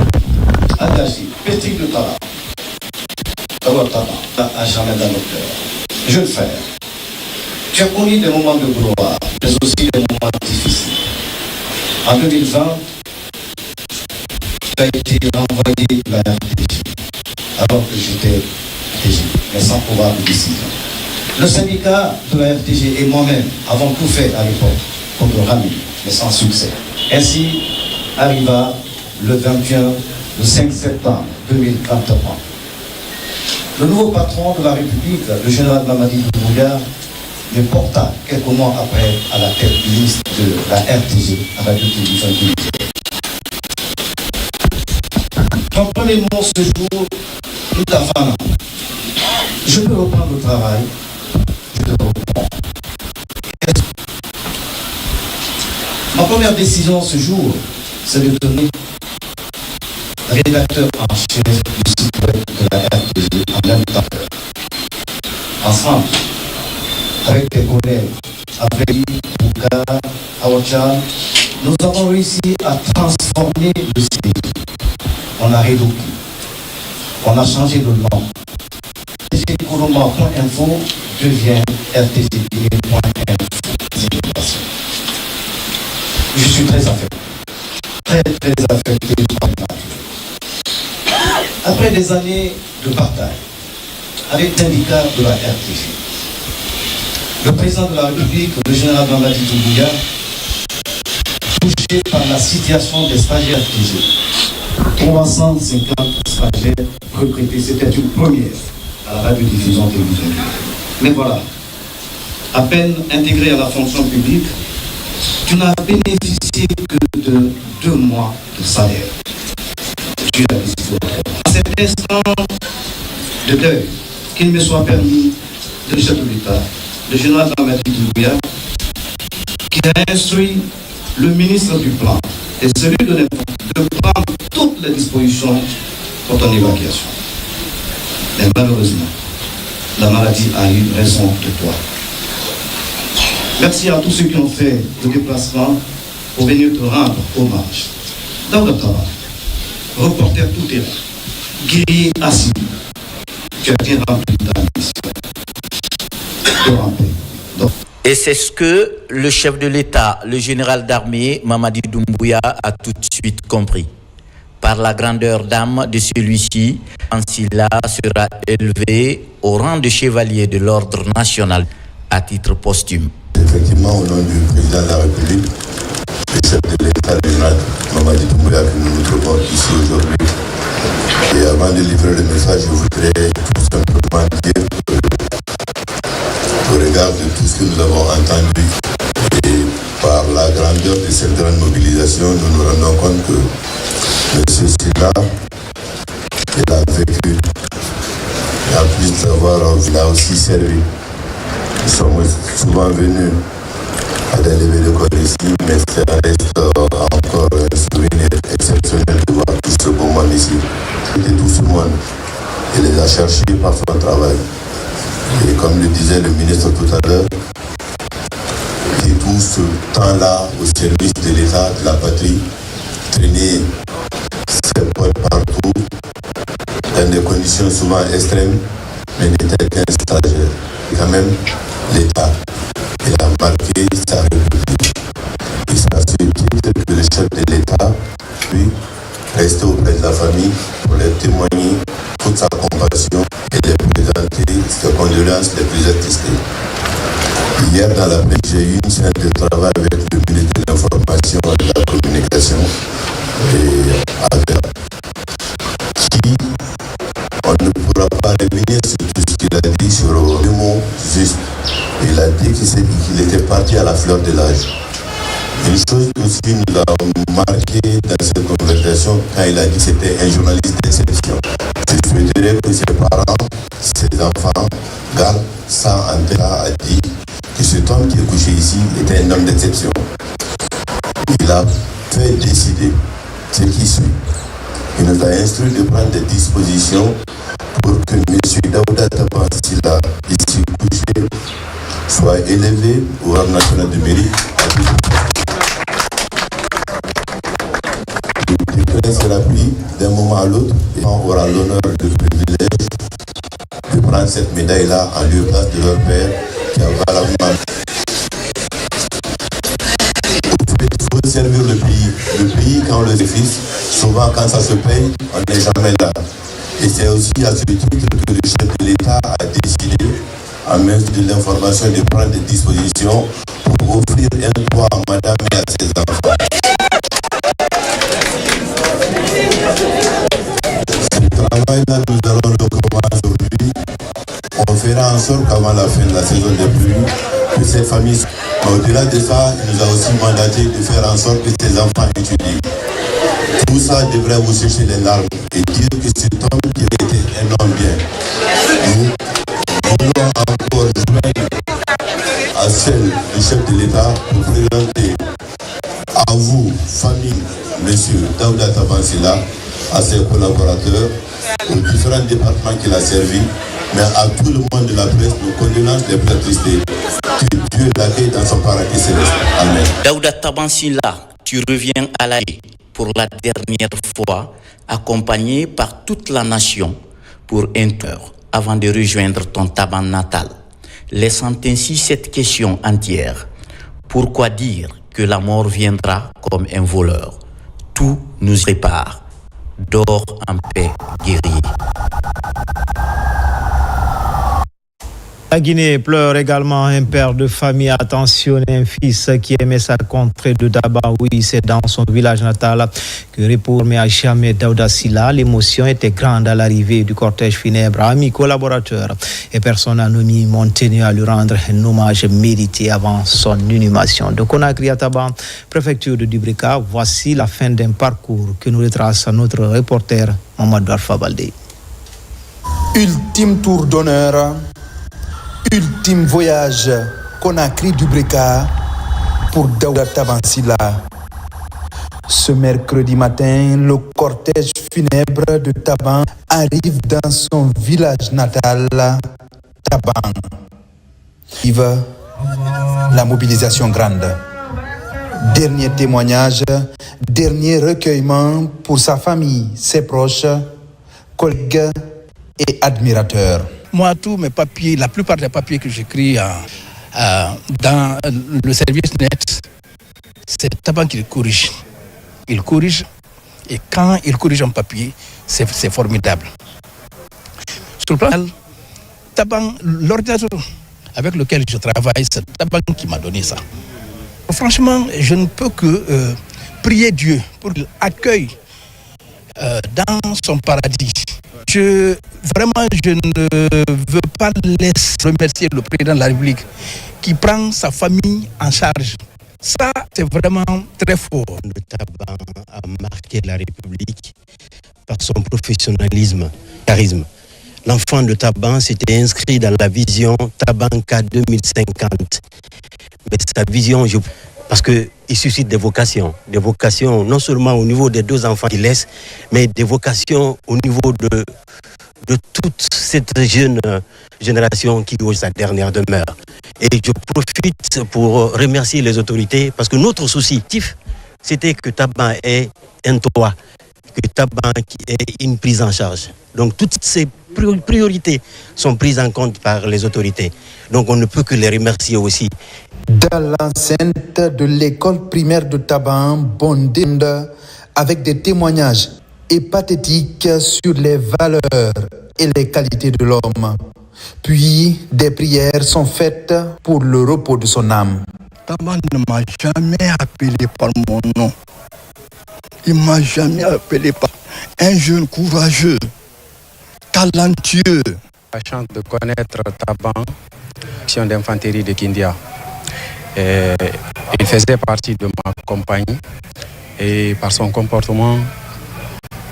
[SPEAKER 6] engagé, petit de talent. D'abord Taban, à jamais dans nos cœurs. Jeune frère, tu as connu des moments de gloire, mais aussi des moments difficiles. En 2020, tu as été renvoyé de la RTG, alors que j'étais RTG, mais sans pouvoir de décision. Le syndicat de la RTG et moi-même avons tout fait à l'époque pour le ramener, mais sans succès. Ainsi arriva le 5 septembre 2023. Le nouveau patron de la République, le général Mamadi Doumbouya, me porta quelques mois après à la tête du ministre de la RTG, Radio-Télévision du Niger. Comprenez-moi ce jour, tout avant. Je peux reprendre le travail, je le reprends. Ma première décision ce jour, c'est de devenir rédacteur en chef du site web de la RTG en même temps. Ensemble, avec tes collègues, Abreyi, Bouka, Awacha, nous avons réussi à transformer le CDI. On a réduit, on a changé de nom. RTGCourouma.info devient RTGD.info. Je suis très affecté, très affecté par la nature. Après des années de bataille avec syndicat de la RTG, le président de la République, le général Mamadi Doumbouya, touché par la situation des stagiaires RTG. 350 stagiaires recrutés, c'était une première à la radiodiffusion télévision. Mais voilà, à peine intégré à la fonction publique, tu n'as bénéficié que de 2 mois de salaire. Tu as décidé. À cet instant de deuil, qu'il me soit permis de le chef de l'État, le général Mamadi Doumbouya, qui a instruit le ministre du Plan et celui de prendre toutes les dispositions pour ton évacuation. Mais malheureusement, la maladie a eu raison de toi. Merci à tous ceux qui ont fait le déplacement pour venir te rendre hommage. Dans le travail, reporter tout terrain, guerrier assis, tu as bien rempli ta mission.
[SPEAKER 2] Et c'est ce que le chef de l'État, le général d'armée, Mamadi Doumbouya, a tout de suite compris. Par la grandeur d'âme de celui-ci, Tabansila sera élevé au rang de chevalier de l'ordre national à titre posthume.
[SPEAKER 8] Effectivement, au nom du président de la République, le chef de l'État, le général Mamadi Doumbouya, que nous nous trouvons ici aujourd'hui. Et avant de livrer le message, je voudrais tout simplement dire au regard de tout ce que nous avons entendu et par la grandeur de cette grande mobilisation, nous nous rendons compte que M. Silla, il a vécu, en plus d'avoir, il a aussi servi. Nous sommes souvent venus à des levées de corps ici, mais ça reste encore un souvenir exceptionnel de voir tout ce beau monde ici. Et tout ce monde, il les a cherchés par son travail. Et comme le disait le ministre tout à l'heure, et tout ce temps-là au service de l'État, de la patrie, traîner ses potes partout, dans des conditions souvent extrêmes, mais n'était qu'un stagiaire. Et quand même, l'État, il a marqué sa République. Et c'est à ce titre que le chef de l'État, lui, restait auprès de la famille pour leur témoigner toute sa compassion et les présenter ses condoléances les plus attestées. Hier, dans la presse, j'ai eu une séance de travail avec le ministre de l'Information et de la Communication et avec qui on ne pourra pas revenir sur tout ce qu'il a dit sur le mot juste. Il a dit qu'il était parti à la fleur de l'âge. Une chose aussi nous a marqué dans cette conversation quand il a dit que c'était un journaliste d'exception. Je souhaiterais que ses parents, ses enfants, gardent ça en tête, a dit que cet homme qui est couché ici était un homme d'exception. Il a fait décider ce qui suit. Il nous a instruit de prendre des dispositions pour que M. Daouda Tabansila, ici couché, soit élevé au rang national de mérite. Le prince sera pris d'un moment à l'autre et on aura l'honneur et le privilège de prendre cette médaille-là en lieu et place de leur père qui a valablement. Il faut servir le pays. Le pays, quand on le défise, souvent quand ça se paye, on n'est jamais là. Et c'est aussi à ce titre que le chef de l'État a décidé, en ministre de l'Information, de prendre des dispositions pour offrir un toit à madame et à ses enfants. Ce travail-là, nous allons le commencer aujourd'hui. On fera en sorte qu'avant la fin de la saison des pluies, que ces familles... Au-delà de ça, il nous a aussi mandaté de faire en sorte que ces enfants étudient. Tout ça devrait vous sécher les larmes et dire que cet homme qui était un homme bien. Nous voulons encore joindre à celle du chef de l'État pour présenter à vous, famille, monsieur Daouda Tabansila, à ses collaborateurs, aux différents départements qu'il a servi, mais à tout le monde de la presse, nos condoléances les plus attristées. Que Dieu l'accueille dans son paradis céleste. Amen.
[SPEAKER 2] Daouda Tabansila, tu reviens à la vie pour la dernière fois, accompagné par toute la nation pour un heure avant de rejoindre ton taban natal, laissant ainsi cette question entière. Pourquoi dire que la mort viendra comme un voleur? Tout nous prépare. Dors en paix, guerrier.
[SPEAKER 1] La Guinée pleure également un père de famille attentionné, un fils qui aimait sa contrée de tabac. Oui, c'est dans son village natal que repose mais à jamais Daouda Sylla. L'émotion était grande à l'arrivée du cortège funèbre. Amis, collaborateurs et personnes anonymes ont tenu à lui rendre un hommage mérité avant son inhumation. De Conakry à Taban, préfecture de Dubrika, voici la fin d'un parcours que nous retrace notre reporter Mamadou Alpha Baldé.
[SPEAKER 9] Ultime tour d'honneur. Ultime voyage Conakry-Dubrika pour Daouda Sylla. Ce mercredi matin, le cortège funèbre de Taban arrive dans son village natal, Taban. Vive la mobilisation grande. Dernier témoignage, dernier recueillement pour sa famille, ses proches, collègues et admirateurs.
[SPEAKER 10] Moi, tous mes papiers, la plupart des papiers que j'écris dans le service net, c'est Taban qui le corrige. Il corrige, et quand il corrige un papier, c'est formidable. Sur le plan, Taban, l'ordinateur avec lequel je travaille, c'est Taban qui m'a donné ça. Franchement, je ne peux que prier Dieu pour qu'il accueille dans son paradis. Vraiment, je ne veux pas laisser remercier le président de la République qui prend sa famille en charge. Ça, c'est vraiment très fort.
[SPEAKER 11] Le Taban a marqué la République par son professionnalisme, charisme. L'enfant de Taban s'était inscrit dans la vision Tabanka 2050. Mais sa vision, parce qu'il suscite des vocations non seulement au niveau des 2 enfants qu'il laisse, mais des vocations au niveau de toute cette jeune génération qui est sa dernière demeure. Et je profite pour remercier les autorités, parce que notre souci, c'était que Taban ait un toit, que Taban ait une prise en charge. Donc toutes ces priorités sont prises en compte par les autorités. Donc on ne peut que les remercier aussi.
[SPEAKER 9] Dans l'enceinte de l'école primaire de Taban, bondée avec des témoignages et pathétiques sur les valeurs et les qualités de l'homme. Puis des prières sont faites pour le repos de son âme.
[SPEAKER 10] Taban ne m'a jamais appelé par mon nom. Il ne m'a jamais appelé par un jeune courageux, talentueux.
[SPEAKER 12] La chance de connaître Taban, section d'infanterie de Kindia. Il faisait partie de ma compagnie et par son comportement,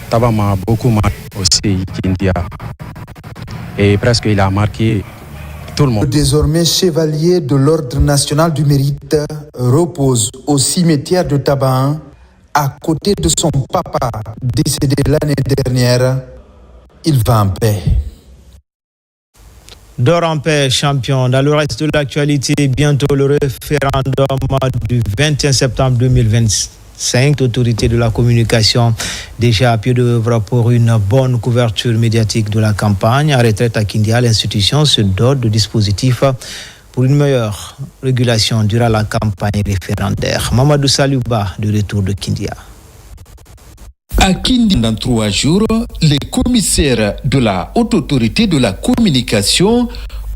[SPEAKER 12] Taban m'a beaucoup marqué aussi, Kindia. Et presque il a marqué tout le monde.
[SPEAKER 9] Le désormais chevalier de l'Ordre national du mérite repose au cimetière de Taban à côté de son papa décédé l'année dernière. Il va en paix.
[SPEAKER 1] Dors en paix, champion. Dans le reste de l'actualité, bientôt le référendum du 21 septembre 2025. L'autorité de la communication déjà à pied d'œuvre pour une bonne couverture médiatique de la campagne. À retraite à Kindia, l'institution se dote de dispositifs pour une meilleure régulation durant la campagne référendaire. Mamadou Saluba, de retour de Kindia.
[SPEAKER 13] À Kindia, dans 3 jours, les commissaires de la Haute Autorité de la Communication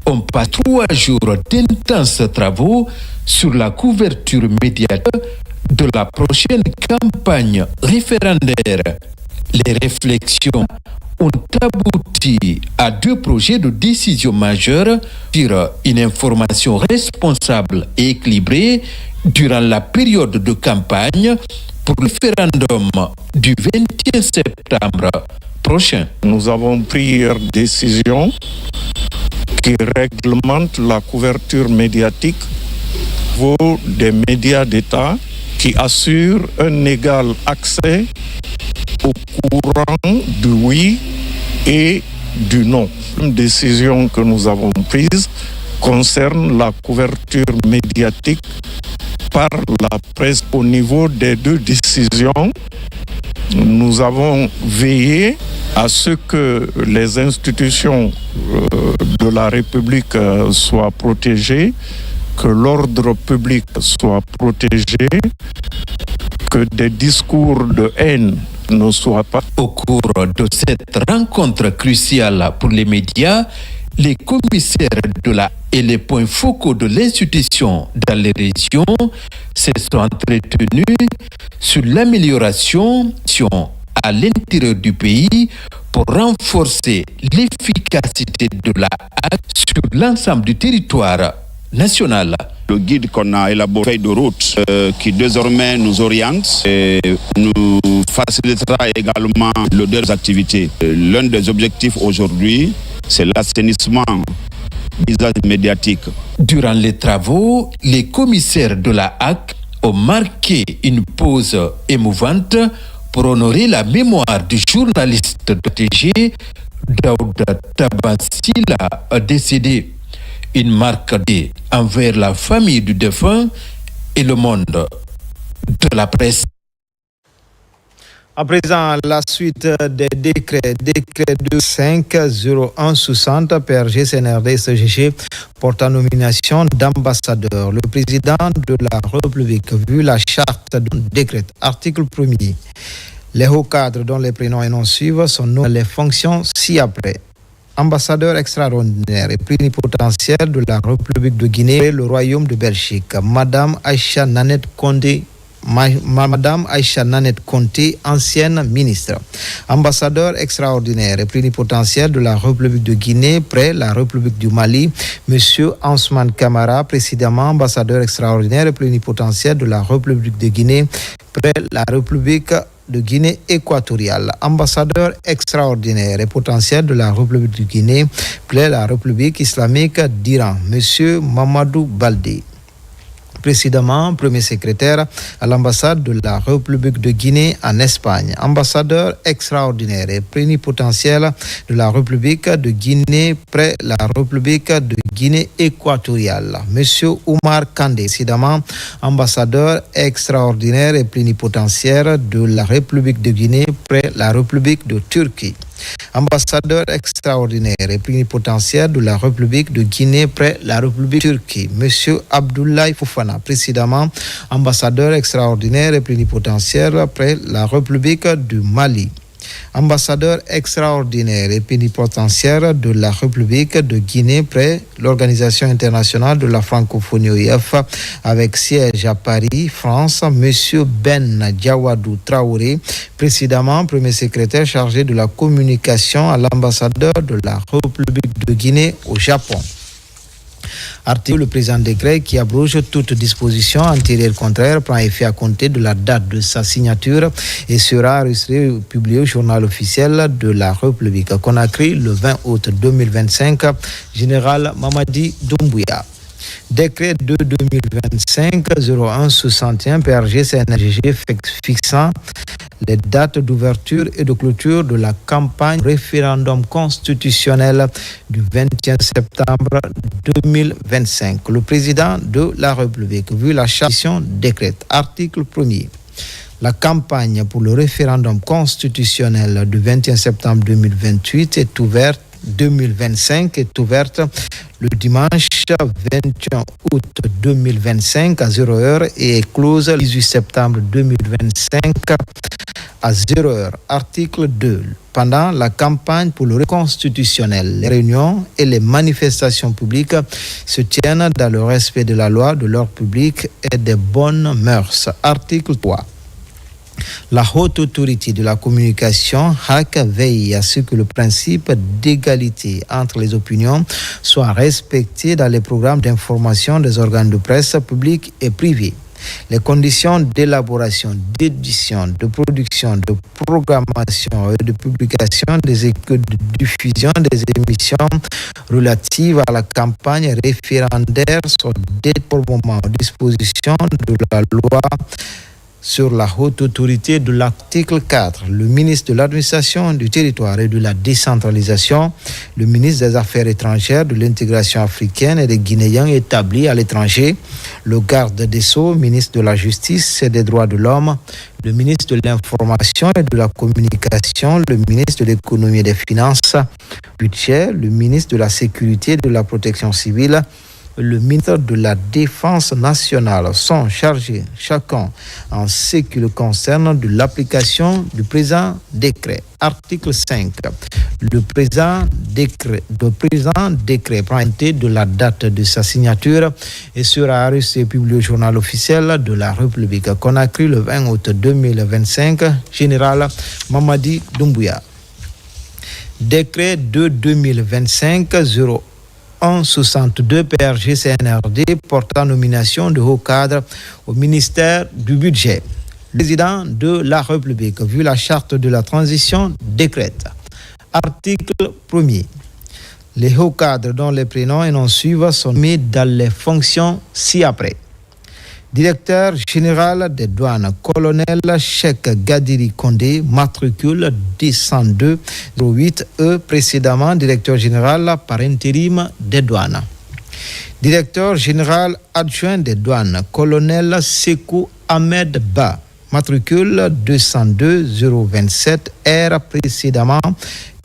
[SPEAKER 13] ont passé 3 jours d'intenses travaux sur la couverture médiatique de la prochaine campagne référendaire. Les réflexions ont abouti à 2 projets de décision majeure sur une information responsable et équilibrée durant la période de campagne pour le référendum du 21 septembre prochain.
[SPEAKER 14] Nous avons pris une décision qui réglemente la couverture médiatique des médias d'État qui assurent un égal accès au courant du oui et du non. Une décision que nous avons prise concerne la couverture médiatique par la presse. Au niveau des deux décisions, nous avons veillé à ce que les institutions de la République soient protégées, que l'ordre public soit protégé, que des discours de haine ne soient pas.
[SPEAKER 13] Au cours de cette rencontre cruciale pour les médias, les commissaires et les points focaux de l'institution dans les régions se sont entretenus sur l'amélioration à l'intérieur du pays pour renforcer l'efficacité de la HAC sur l'ensemble du territoire national.
[SPEAKER 15] Le guide qu'on a élaboré, feuille de route, qui désormais nous oriente et nous facilitera également le deux activités. L'un des objectifs aujourd'hui, c'est l'assainissement du visage médiatique.
[SPEAKER 13] Durant les travaux, les commissaires de la HAC ont marqué une pause émouvante pour honorer la mémoire du journaliste de TG, Daouda Tabansila, décédé. Une marque envers la famille du défunt et le monde de la presse.
[SPEAKER 1] À présent, la suite des décrets. Décret 250160 PRG CNRD SGG porte en nomination d'ambassadeur. Le président de la République, vu la charte du décret, article 1er. Les hauts cadres dont les prénoms et noms suivent sont nommés les fonctions ci-après. Ambassadeur extraordinaire et plénipotentiaire de la République de Guinée et le Royaume de Belgique, Madame Aïcha Nanette Condé, ancienne ministre. Ambassadeur extraordinaire et plénipotentiaire de la République de Guinée près la République du Mali, Monsieur Ousmane Camara, précédemment ambassadeur extraordinaire et plénipotentiaire de la République de Guinée près la République de Guinée équatoriale, ambassadeur extraordinaire et potentiel de la République de Guinée, près la République islamique d'Iran, Monsieur Mamadou Baldé. Précédemment, premier secrétaire à l'ambassade de la République de Guinée en Espagne, ambassadeur extraordinaire et plénipotentiel de la République de Guinée près la République de Guinée équatoriale, Monsieur Oumar Kandé, précédemment ambassadeur extraordinaire et plénipotentiaire de la République de Guinée près la République de Turquie. Ambassadeur extraordinaire et plénipotentiaire de la République de Guinée près la République de Turquie, Monsieur Abdoulaye Fofana, précédemment ambassadeur extraordinaire et plénipotentiaire près la République du Mali. Ambassadeur extraordinaire et plénipotentiaire de la République de Guinée près l'Organisation internationale de la francophonie OIF avec siège à Paris, France, Monsieur Ben Diawadou Traoré, précédemment premier secrétaire chargé de la communication à l'ambassadeur de la République de Guinée au Japon. Article, le présent décret qui abroge toute disposition antérieure contraire prend effet à compter de la date de sa signature et sera enregistré et publié au journal officiel de la République. Conakry, le 20 août 2025, Général Mamadi Doumbouya. Décret de 2025-0161 PRG CNRG fixant les dates d'ouverture et de clôture de la campagne référendum constitutionnel du 21 septembre 2025. Le président de la République, vu la charte décrète, article 1er. La campagne pour le référendum constitutionnel du 21 septembre 2028 est ouverte 2025 est ouverte le dimanche 21 août 2025 à 0h et est close le 18 septembre 2025 à 0h. Article 2. Pendant la campagne pour le constitutionnel, les réunions et les manifestations publiques se tiennent dans le respect de la loi, de l'ordre public et des bonnes mœurs. Article 3. La haute autorité de la communication, HAC, veille à ce que le principe d'égalité entre les opinions soit respecté dans les programmes d'information des organes de presse publics et privés. Les conditions d'élaboration, d'édition, de production, de programmation et de publication des écoutes de diffusion des émissions relatives à la campagne référendaire sont déterminées à disposition de la loi Sur la haute autorité de l'article 4, le ministre de l'administration du territoire et de la décentralisation, le ministre des Affaires étrangères, de l'intégration africaine et des Guinéens établis à l'étranger, le garde des Sceaux, ministre de la Justice et des droits de l'homme, le ministre de l'Information et de la Communication, le ministre de l'Économie et des Finances, budget, le ministre de la Sécurité et de la Protection civile, le ministre de la Défense nationale sont chargés chacun en ce qui le concerne de l'application du présent décret. Article 5. Le présent décret prend acte de la date de sa signature et sera arrêté et publié au journal officiel de la République. Conakry le 20 août 2025. Général Mamadi Doumbouya. Décret de 2025-0162 PRG CNRD portant nomination de haut cadre au ministère du Budget. Le président de la République, vu la charte de la transition, décrète. Article 1er. Les hauts cadres dont les prénoms et noms suivants sont mis dans les fonctions ci-après. Directeur général des douanes, colonel Cheikh Gadiri Kondé, matricule 10208E, précédemment directeur général par intérim des douanes. Directeur général adjoint des douanes, colonel Sekou Ahmed Ba, matricule 202-027R, précédemment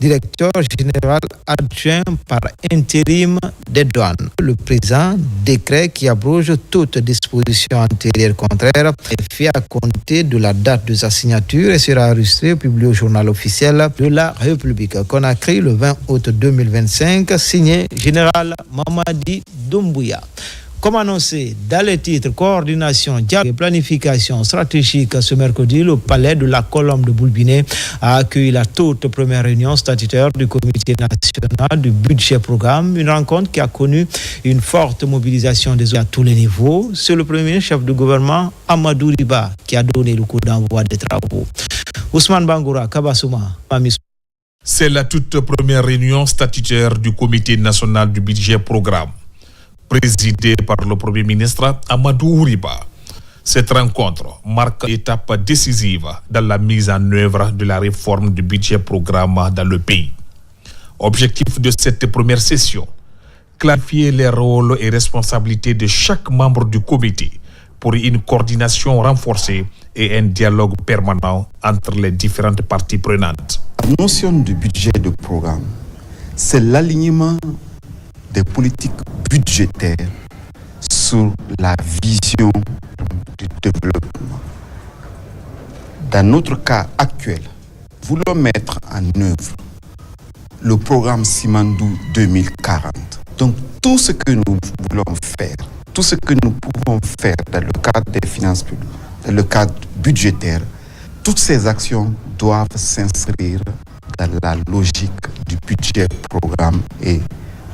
[SPEAKER 1] directeur général adjoint par intérim des douanes. Le présent décret qui abroge toute disposition antérieure contraire est fait à compter de la date de sa signature et sera enregistré et publié au journal officiel de la République. Conakry le 20 août 2025, signé Général Mamadi Doumbouya. Comme annoncé dans les titres, coordination, dialogue et planification stratégique, ce mercredi, le palais de la Colombe de Boulbiné a accueilli la toute première réunion statutaire du Comité national du budget programme, une rencontre qui a connu une forte mobilisation des à tous les niveaux. C'est le premier chef de gouvernement, Amadou Riba, qui a donné le coup d'envoi des travaux. Ousmane Bangoura, Kabasouma, Mamis.
[SPEAKER 16] C'est la toute première réunion statutaire du Comité national du budget programme, présidé par le Premier ministre Amadou Riba. Cette rencontre marque une étape décisive dans la mise en œuvre de la réforme du budget programme dans le pays. Objectif de cette première session, clarifier les rôles et responsabilités de chaque membre du comité pour une coordination renforcée et un dialogue permanent entre les différentes parties prenantes.
[SPEAKER 17] La notion du budget de programme, c'est l'alignement des politiques budgétaires sur la vision du développement. Dans notre cas actuel, voulons mettre en œuvre le programme Simandou 2040. Donc tout ce que nous voulons faire, tout ce que nous pouvons faire dans le cadre des finances publiques, dans le cadre budgétaire, toutes ces actions doivent s'inscrire dans la logique du budget programme et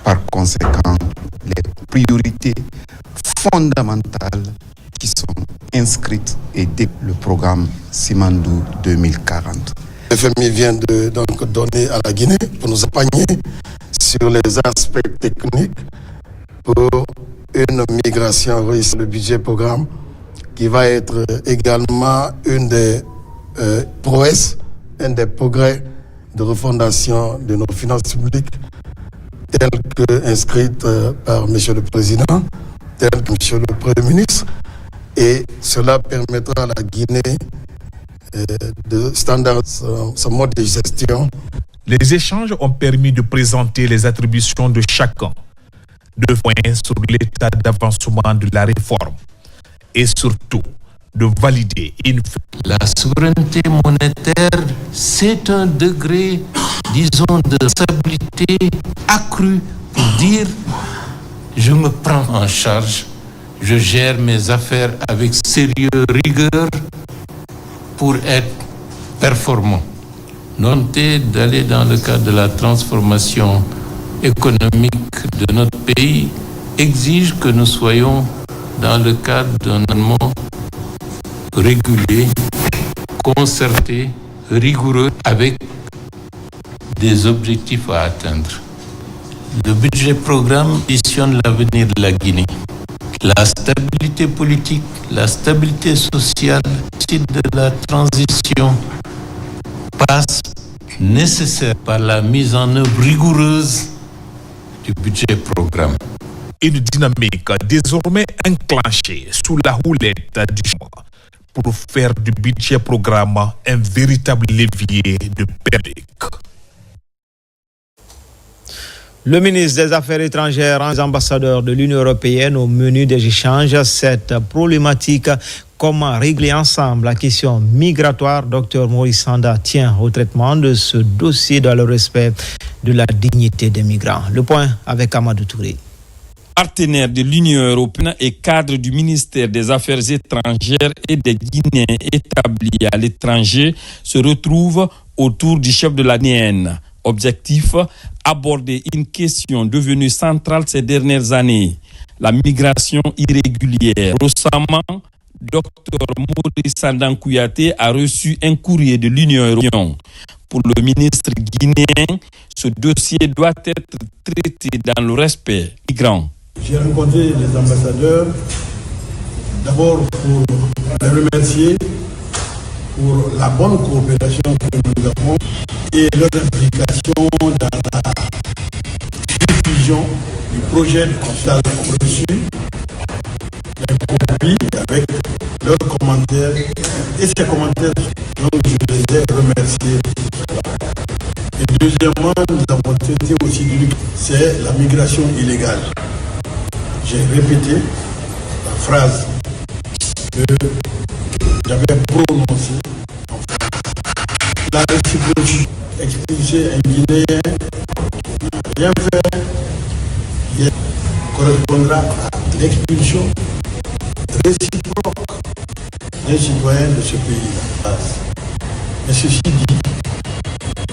[SPEAKER 17] par conséquent, les priorités fondamentales qui sont inscrites et dès le programme Simandou 2040.
[SPEAKER 4] Le FMI vient de donc donner à la Guinée pour nous accompagner sur les aspects techniques pour une migration réussie. Le budget programme qui va être également une des prouesses, un des progrès de refondation de nos finances publiques, telle que inscrite par M. le Président, telle que M. le Premier ministre, et cela permettra à la Guinée de standardiser son mode de gestion.
[SPEAKER 16] Les échanges ont permis de présenter les attributions de chacun, de points sur l'état d'avancement de la réforme et surtout de valider une...
[SPEAKER 18] La souveraineté monétaire, c'est un degré, disons, de stabilité accrue pour dire je me prends en charge, je gère mes affaires avec sérieux, rigueur pour être performant. Volonté d'aller dans le cadre de la transformation économique de notre pays exige que nous soyons dans le cadre d'un environnement régulé, concerté, rigoureux, avec des objectifs à atteindre. Le budget programme visionne l'avenir de la Guinée, La stabilité politique, la stabilité sociale, de la transition passe nécessaire par la mise en œuvre rigoureuse du budget programme.
[SPEAKER 16] Une dynamique désormais enclenchée sous la houlette du genre pour faire du budget programme un véritable levier de PEDEC.
[SPEAKER 1] Le ministre des Affaires étrangères et les ambassadeurs de l'Union européenne au menu des échanges, cette problématique, comment régler ensemble la question migratoire. Dr Maurice Sanda tient au traitement de ce dossier dans le respect de la dignité des migrants. Le point avec Amadou Touré.
[SPEAKER 19] Partenaire de l'Union européenne et cadre du ministère des Affaires étrangères et des Guinéens établis à l'étranger se retrouvent autour du chef de la GNN. Objectif, aborder une question devenue centrale ces dernières années, la migration irrégulière. Récemment, Dr Maurice Sanda Kouyaté a reçu un courrier de l'Union européenne. Pour le ministre guinéen, ce dossier doit être traité dans le respect migrant.
[SPEAKER 20] J'ai rencontré les ambassadeurs, d'abord pour les remercier pour la bonne coopération que nous avons et leur implication dans la diffusion du projet de consultation reçu, les copies avec leurs commentaires et ces commentaires, donc je les ai remerciés. Et deuxièmement, nous avons traité aussi c'est la migration illégale. J'ai répété la phrase que j'avais prononcée en France. La réciprocité, expulser un Guinéen n'a rien fait, correspondra à l'expulsion réciproque des citoyens de ce pays-là. Mais ceci dit,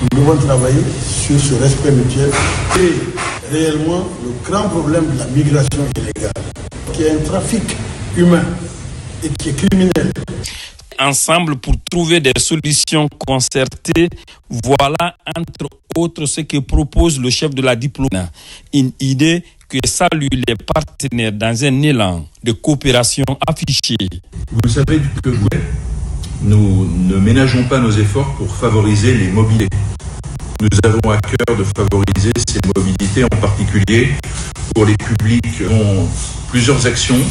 [SPEAKER 20] nous devons travailler sur ce respect mutuel et réellement le grand problème de la migration illégale, qui est un trafic humain et qui est criminel.
[SPEAKER 19] Ensemble pour trouver des solutions concertées, voilà entre autres ce que propose le chef de la diplomatie. Une idée que saluent les partenaires dans un élan de coopération affiché.
[SPEAKER 21] Vous savez que nous ne ménageons pas nos efforts pour favoriser les mobilités. Nous avons à cœur de favoriser ces mobilités, en particulier pour les publics qui ont plusieurs actions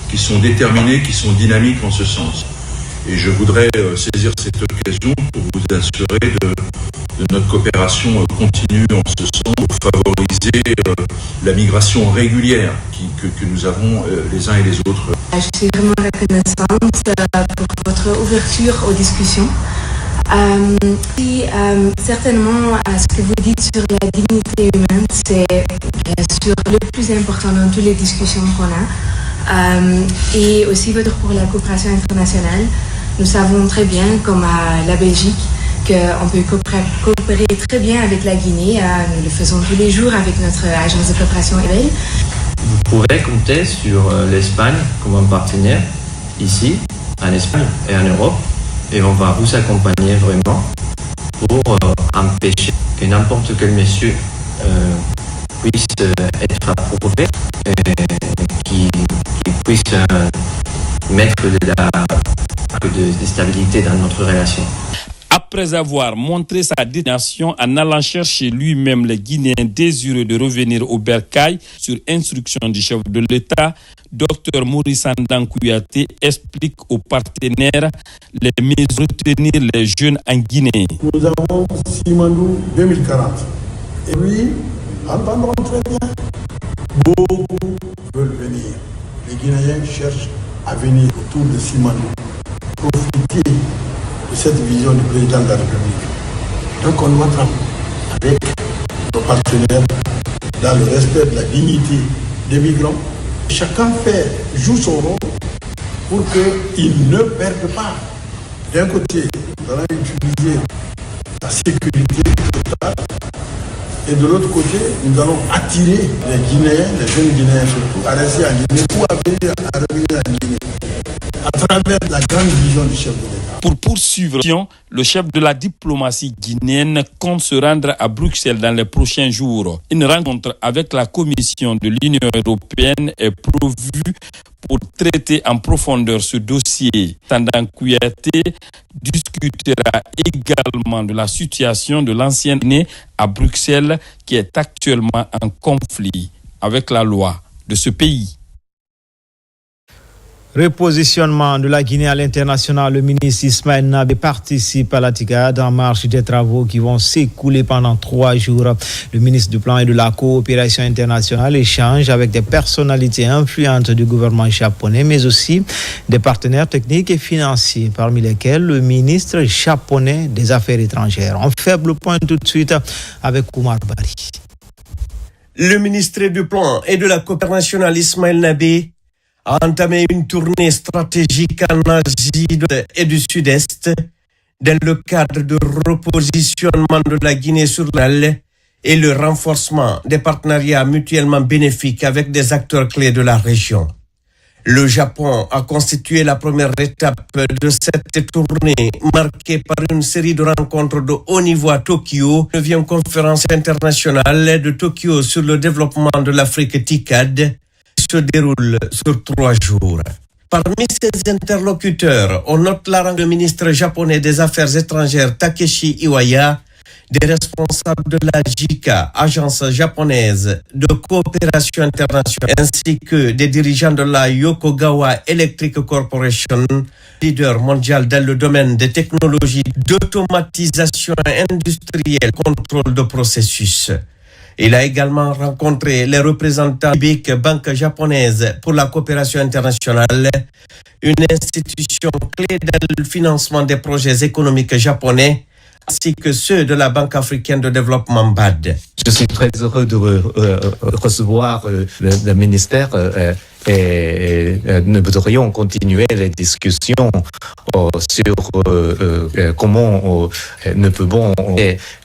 [SPEAKER 21] qui sont déterminées, qui sont dynamiques en ce sens. Et je voudrais saisir cette occasion pour vous assurer de notre coopération continue en ce sens, pour favoriser la migration régulière que nous avons les uns et les autres.
[SPEAKER 22] Je suis vraiment reconnaissante pour votre ouverture aux discussions. Certainement, ce que vous dites sur la dignité humaine, c'est bien sûr le plus important dans toutes les discussions qu'on a. Et aussi pour la coopération internationale. Nous savons très bien, comme à la Belgique, qu'on peut coopérer très bien avec la Guinée. Nous le faisons tous les jours avec notre agence de coopération EVEL.
[SPEAKER 23] Vous pourrez compter sur l'Espagne comme un partenaire ici, en Espagne et en Europe. Et on va vous accompagner vraiment pour empêcher que n'importe quel monsieur puisse être approuvé et qui puisse mettre de la stabilité dans notre relation.
[SPEAKER 19] Après avoir montré sa détermination en allant chercher lui-même les Guinéens désireux de revenir au bercail sur instruction du chef de l'État, Dr Maurice Sanda Kouyaté explique aux partenaires les mesures de retenir les jeunes en Guinée.
[SPEAKER 20] Nous avons Simandou 2040. Et lui, entendons très bien. Beaucoup veulent venir. Les Guinéens cherchent à venir autour de Simandou. Profiter de cette vision du président de la République. Donc on doit travailler avec nos partenaires dans le respect de la dignité des migrants. Chacun joue son rôle pour qu'ils ne perdent pas. D'un côté, nous allons utiliser la sécurité totale et de l'autre côté, nous allons attirer les Guinéens, les jeunes Guinéens surtout, à rester en Guinée ou à revenir en Guinée à travers la grande vision du chef de l'État.
[SPEAKER 19] Pour poursuivre, le chef de la diplomatie guinéenne compte se rendre à Bruxelles dans les prochains jours. Une rencontre avec la Commission de l'Union européenne est prévue pour traiter en profondeur ce dossier. Tandang Kouyaté discutera également de la situation de l'ancienne Guinée à Bruxelles qui est actuellement en conflit avec la loi de ce pays.
[SPEAKER 1] Repositionnement de la Guinée à l'international, le ministre Ismaël Nabé participe à la TICAD en marge des travaux qui vont s'écouler pendant 3 jours. Le ministre du Plan et de la Coopération internationale échange avec des personnalités influentes du gouvernement japonais, mais aussi des partenaires techniques et financiers, parmi lesquels le ministre japonais des Affaires étrangères. Un faible point tout de suite avec Oumar Bari.
[SPEAKER 3] Le ministre du Plan et de la Coopération internationale Ismaël Nabé a entamé une tournée stratégique en Asie et du Sud-Est dans le cadre de repositionnement de la Guinée sur l'île et le renforcement des partenariats mutuellement bénéfiques avec des acteurs clés de la région. Le Japon a constitué la première étape de cette tournée marquée par une série de rencontres de haut niveau à Tokyo, 9e conférence internationale de Tokyo sur le développement de l'Afrique TICAD, se déroule sur 3 jours. Parmi ses interlocuteurs, on note la rencontre du ministre japonais des Affaires étrangères Takeshi Iwaya, des responsables de la JICA, agence japonaise de coopération internationale, ainsi que des dirigeants de la Yokogawa Electric Corporation, leader mondial dans le domaine des technologies d'automatisation industrielle, contrôle de processus. Il a également rencontré les représentants de BIC, Banque japonaise pour la coopération internationale, une institution clé dans le financement des projets économiques japonais, ainsi que ceux de la Banque africaine de développement BAD.
[SPEAKER 5] Je suis très heureux de recevoir le ministère et nous voudrions continuer les discussions sur comment nous pouvons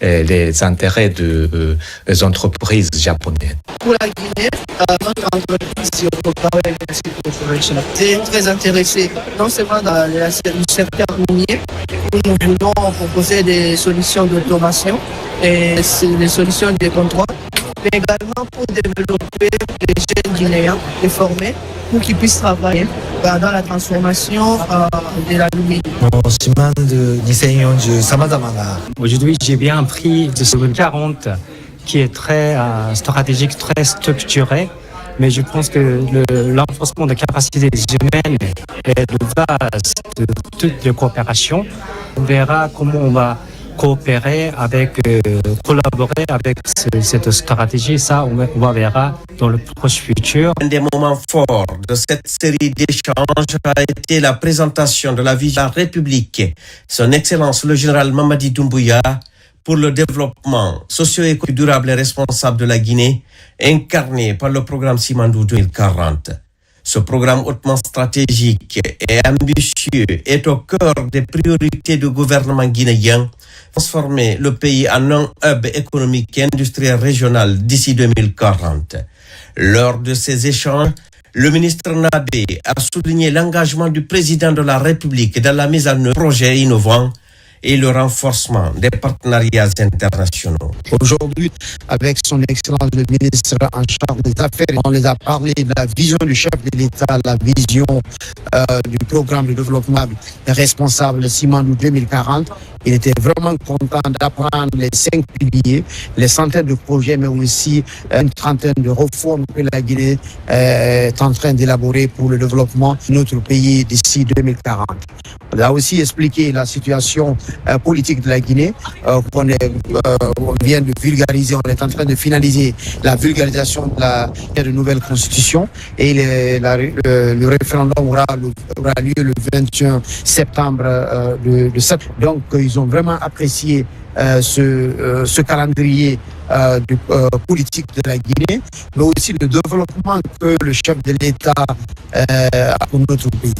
[SPEAKER 5] les intérêts des entreprises japonaises.
[SPEAKER 7] Pour la Guinée, notre entreprise Yokogawa Electric Corporation est très intéressée non seulement dans le secteur minier, où nous voulons proposer des solutions d'automation et des solutions de contrôle, mais également pour développer les jeunes guinéens et former pour qu'ils puissent travailler dans la transformation de l'aluminium.
[SPEAKER 24] Aujourd'hui, j'ai bien appris de ce 40 qui est très stratégique, très structuré, mais je pense que l'enforcement des capacités humaines est de base de toute la coopération. On verra comment on va coopérer collaborer avec cette stratégie. Ça, on verra dans le proche futur.
[SPEAKER 3] Un des moments forts de cette série d'échanges a été la présentation de la vision de la République, son Excellence le général Mamadi Doumbouya, pour le développement socio-économique durable et responsable de la Guinée, incarné par le programme Simandou 2040. Ce programme hautement stratégique et ambitieux est au cœur des priorités du gouvernement guinéen, transformer le pays en un hub économique et industriel régional d'ici 2040. Lors de ces échanges, le ministre Nabé a souligné l'engagement du président de la République dans la mise en œuvre de projets innovants et le renforcement des partenariats internationaux.
[SPEAKER 25] Aujourd'hui, avec son Excellence le ministre en charge des Affaires, on les a parlé de la vision du chef de l'État, la vision du programme de développement responsable Simandou 2040. Il était vraiment content d'apprendre les 5 piliers, les centaines de projets, mais aussi une trentaine de réformes que la Guinée est en train d'élaborer pour le développement de notre pays d'ici 2040. On a aussi expliqué la situation politique de la Guinée, on vient de vulgariser, on est en train de finaliser la vulgarisation de la nouvelle constitution et le référendum aura lieu le 21 septembre de cette. Donc ils ont vraiment apprécié ce calendrier politique de la Guinée, mais aussi le développement que le chef de l'État a pour notre pays.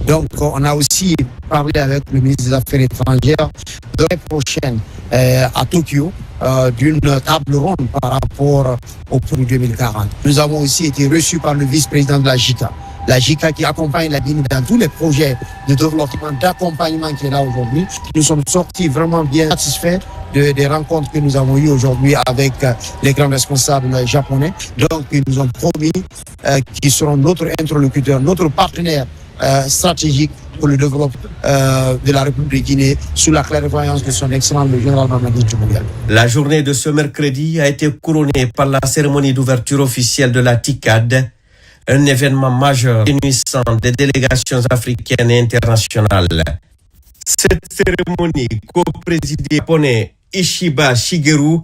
[SPEAKER 25] Donc, on a aussi parlé avec le ministre des Affaires étrangères de l'année prochaine à Tokyo d'une table ronde par rapport au projet 2040. Nous avons aussi été reçus par le vice-président de la JICA. La JICA qui accompagne la Guinée dans tous les projets de développement, d'accompagnement qui est là aujourd'hui. Nous sommes sortis vraiment bien satisfaits des rencontres que nous avons eues aujourd'hui avec les grands responsables japonais. Donc, ils nous ont promis qu'ils seront notre interlocuteur, notre partenaire stratégique pour le développement de la République Guinée sous la clairvoyance de son excellence le général Mamadi Doumbouya.
[SPEAKER 3] La journée de ce mercredi a été couronnée par la cérémonie d'ouverture officielle de la TICAD, un événement majeur réunissant des délégations africaines et internationales. Cette cérémonie, co-présidée par Ishiba Shigeru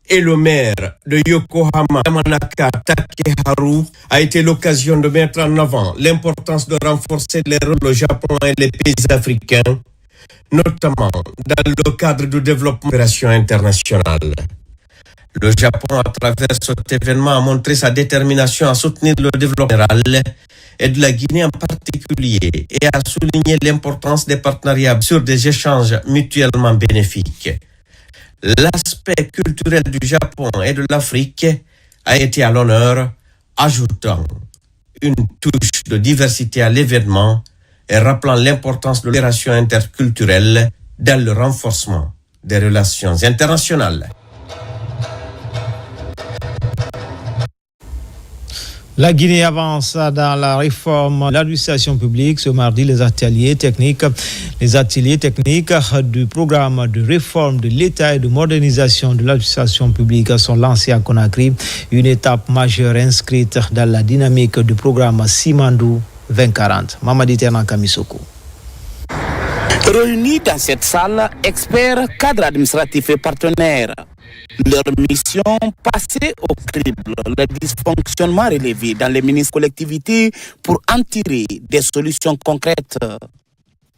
[SPEAKER 3] et le maire de Yokohama, Yamanaka Takeharu, a été l'occasion de mettre en avant l'importance de renforcer les rôles du Japon et les pays africains, notamment dans le cadre du développement d'opérations internationales. Le Japon, à travers cet événement, a montré sa détermination à soutenir le développement général et de la Guinée en particulier et a souligné l'importance des partenariats sur des échanges mutuellement bénéfiques. L'aspect culturel du Japon et de l'Afrique a été à l'honneur, ajoutant une touche de diversité à l'événement et rappelant l'importance de l'opération interculturelle dans le renforcement des relations internationales.
[SPEAKER 1] La Guinée avance dans la réforme de l'administration publique. Ce mardi, les ateliers techniques du programme de réforme de l'État et de modernisation de l'administration publique sont lancés à Conakry. Une étape majeure inscrite dans la dynamique du programme Simandou 2040. Mamadi Ternan Kamisoko.
[SPEAKER 2] Réunis dans cette salle, experts, cadres administratifs et partenaires. Leur mission, passer au crible le dysfonctionnement relevé dans les ministres collectivités pour en tirer des solutions concrètes.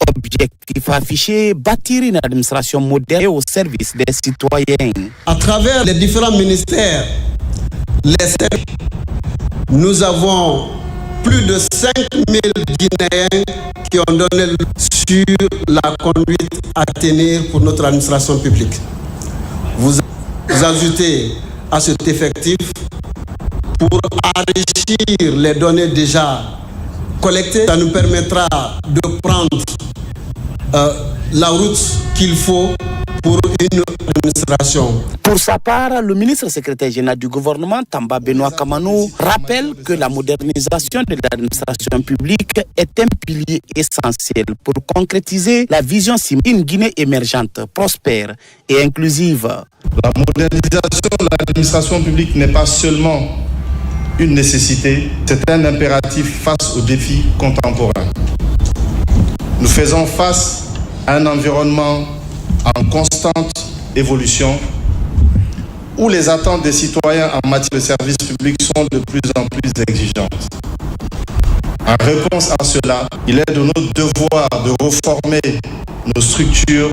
[SPEAKER 2] Objectif affiché, bâtir une administration moderne au service des citoyens.
[SPEAKER 6] À travers les différents ministères, nous avons plus de 5000 Guinéens qui ont donné sur la conduite à tenir pour notre administration publique. Vous ajoutez à cet effectif pour enrichir les données déjà collectées. Ça nous permettra de prendre la route qu'il faut pour une administration.
[SPEAKER 2] Pour sa part, le ministre secrétaire général du gouvernement, Tamba Benoît Kamanou, rappelle que la modernisation de l'administration publique est un pilier essentiel pour concrétiser la vision d'une Guinée émergente, prospère et inclusive.
[SPEAKER 8] La modernisation de l'administration publique n'est pas seulement une nécessité, c'est un impératif face aux défis contemporains. Nous faisons face à un environnement en constante évolution, où les attentes des citoyens en matière de services publics sont de plus en plus exigeantes. En réponse à cela, il est de notre devoir de reformer nos structures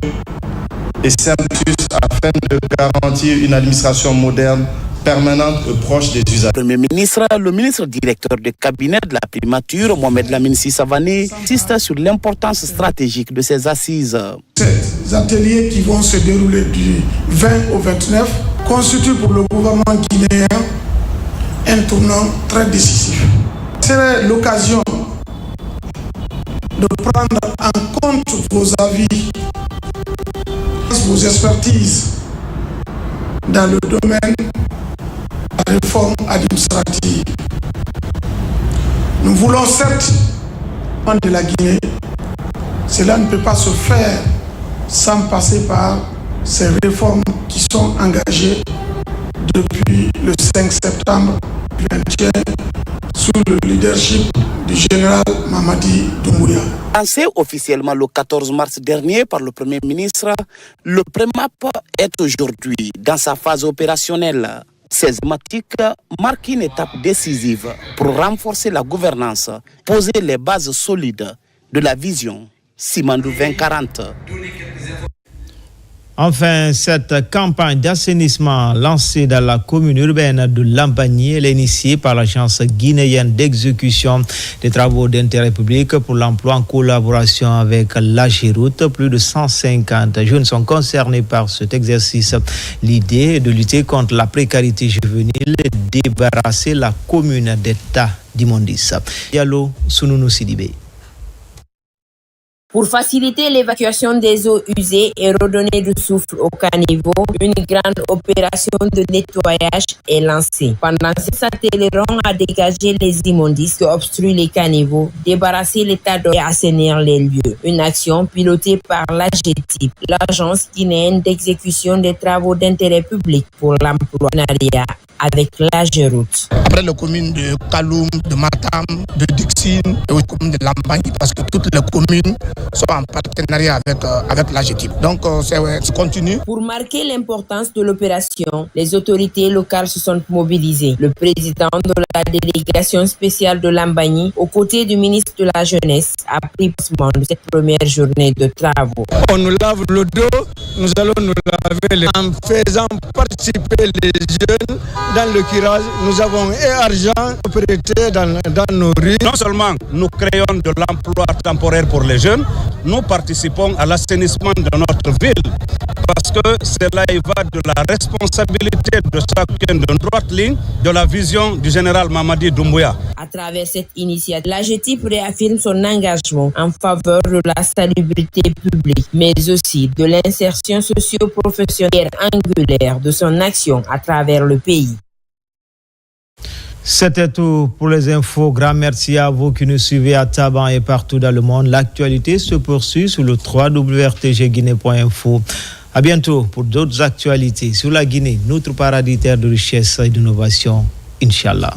[SPEAKER 8] et simplifier afin de garantir une administration moderne, permanente et proche des usagers.
[SPEAKER 2] Le Premier ministre, le ministre directeur de cabinet de la primature, Mohamed Lamine Sissavané, insiste sur l'importance stratégique de ces assises.
[SPEAKER 20] Ces ateliers qui vont se dérouler du 20 au 29 constituent pour le gouvernement guinéen un tournant très décisif. C'est l'occasion de prendre en compte vos avis, vos expertises dans le domaine de la réforme administrative. Nous voulons certes de la Guinée, cela ne peut pas se faire sans passer par ces réformes qui sont engagées depuis le 5 septembre 2021 sous le leadership du général Mamadi Doumbouya.
[SPEAKER 2] Lancé officiellement le 14 mars dernier par le Premier ministre, le PREMAP est aujourd'hui dans sa phase opérationnelle. Ces thématiques marquent une étape décisive pour renforcer la gouvernance, poser les bases solides de la vision Simandou 2040.
[SPEAKER 1] Enfin, cette campagne d'assainissement lancée dans la commune urbaine de Lampagny est initiée par l'Agence guinéenne d'exécution des travaux d'intérêt public pour l'emploi en collaboration avec l'AGIROUT. Plus de 150 jeunes sont concernés par cet exercice. L'idée est de lutter contre la précarité juvénile et débarrasser la commune d'état d'immondice. Diallo Sununu Sidibé.
[SPEAKER 9] Pour faciliter l'évacuation des eaux usées et redonner du souffle aux caniveaux, une grande opération de nettoyage est lancée. Pendant ce temps, s'attelleront à dégager les immondices qui obstruent les caniveaux, débarrasser l'état d'eau et assainir les lieux. Une action pilotée par l'AGETIP, l'Agence guinéenne d'exécution des travaux d'intérêt public pour l'employariat, avec l'AGEROUTE.
[SPEAKER 25] Après les communes de Kaloum, de Matam, de Dixine et aux communes de Lambagne, parce que toutes les communes sont en partenariat avec l'AGETIP. Donc, c'est continu.
[SPEAKER 9] Pour marquer l'importance de l'opération, les autorités locales se sont mobilisées. Le président de la délégation spéciale de Lambagne, aux côtés du ministre de la Jeunesse, a pris possession de cette première journée de travaux.
[SPEAKER 25] On nous lave le dos, nous allons nous laver les mains en faisant participer les jeunes dans le curage. Nous avons argent prêté dans nos rues.
[SPEAKER 10] Non seulement nous créons de l'emploi temporaire pour les jeunes, nous participons à l'assainissement de notre ville. Parce que cela y va de la responsabilité de chacun de droite ligne de la vision du général Mamadi Doumbouya.
[SPEAKER 9] À travers cette initiative, l'AGETIP réaffirme son engagement en faveur de la salubrité publique, mais aussi de l'insertion socio-professionnelle angulaire de son action à travers le pays.
[SPEAKER 1] C'était tout pour les infos. Grand merci à vous qui nous suivez à Taban et partout dans le monde. L'actualité se poursuit sur le www.rtgguinée.info. À bientôt pour d'autres actualités sur la Guinée, notre paradis terre de richesse et d'innovation. Inch'Allah.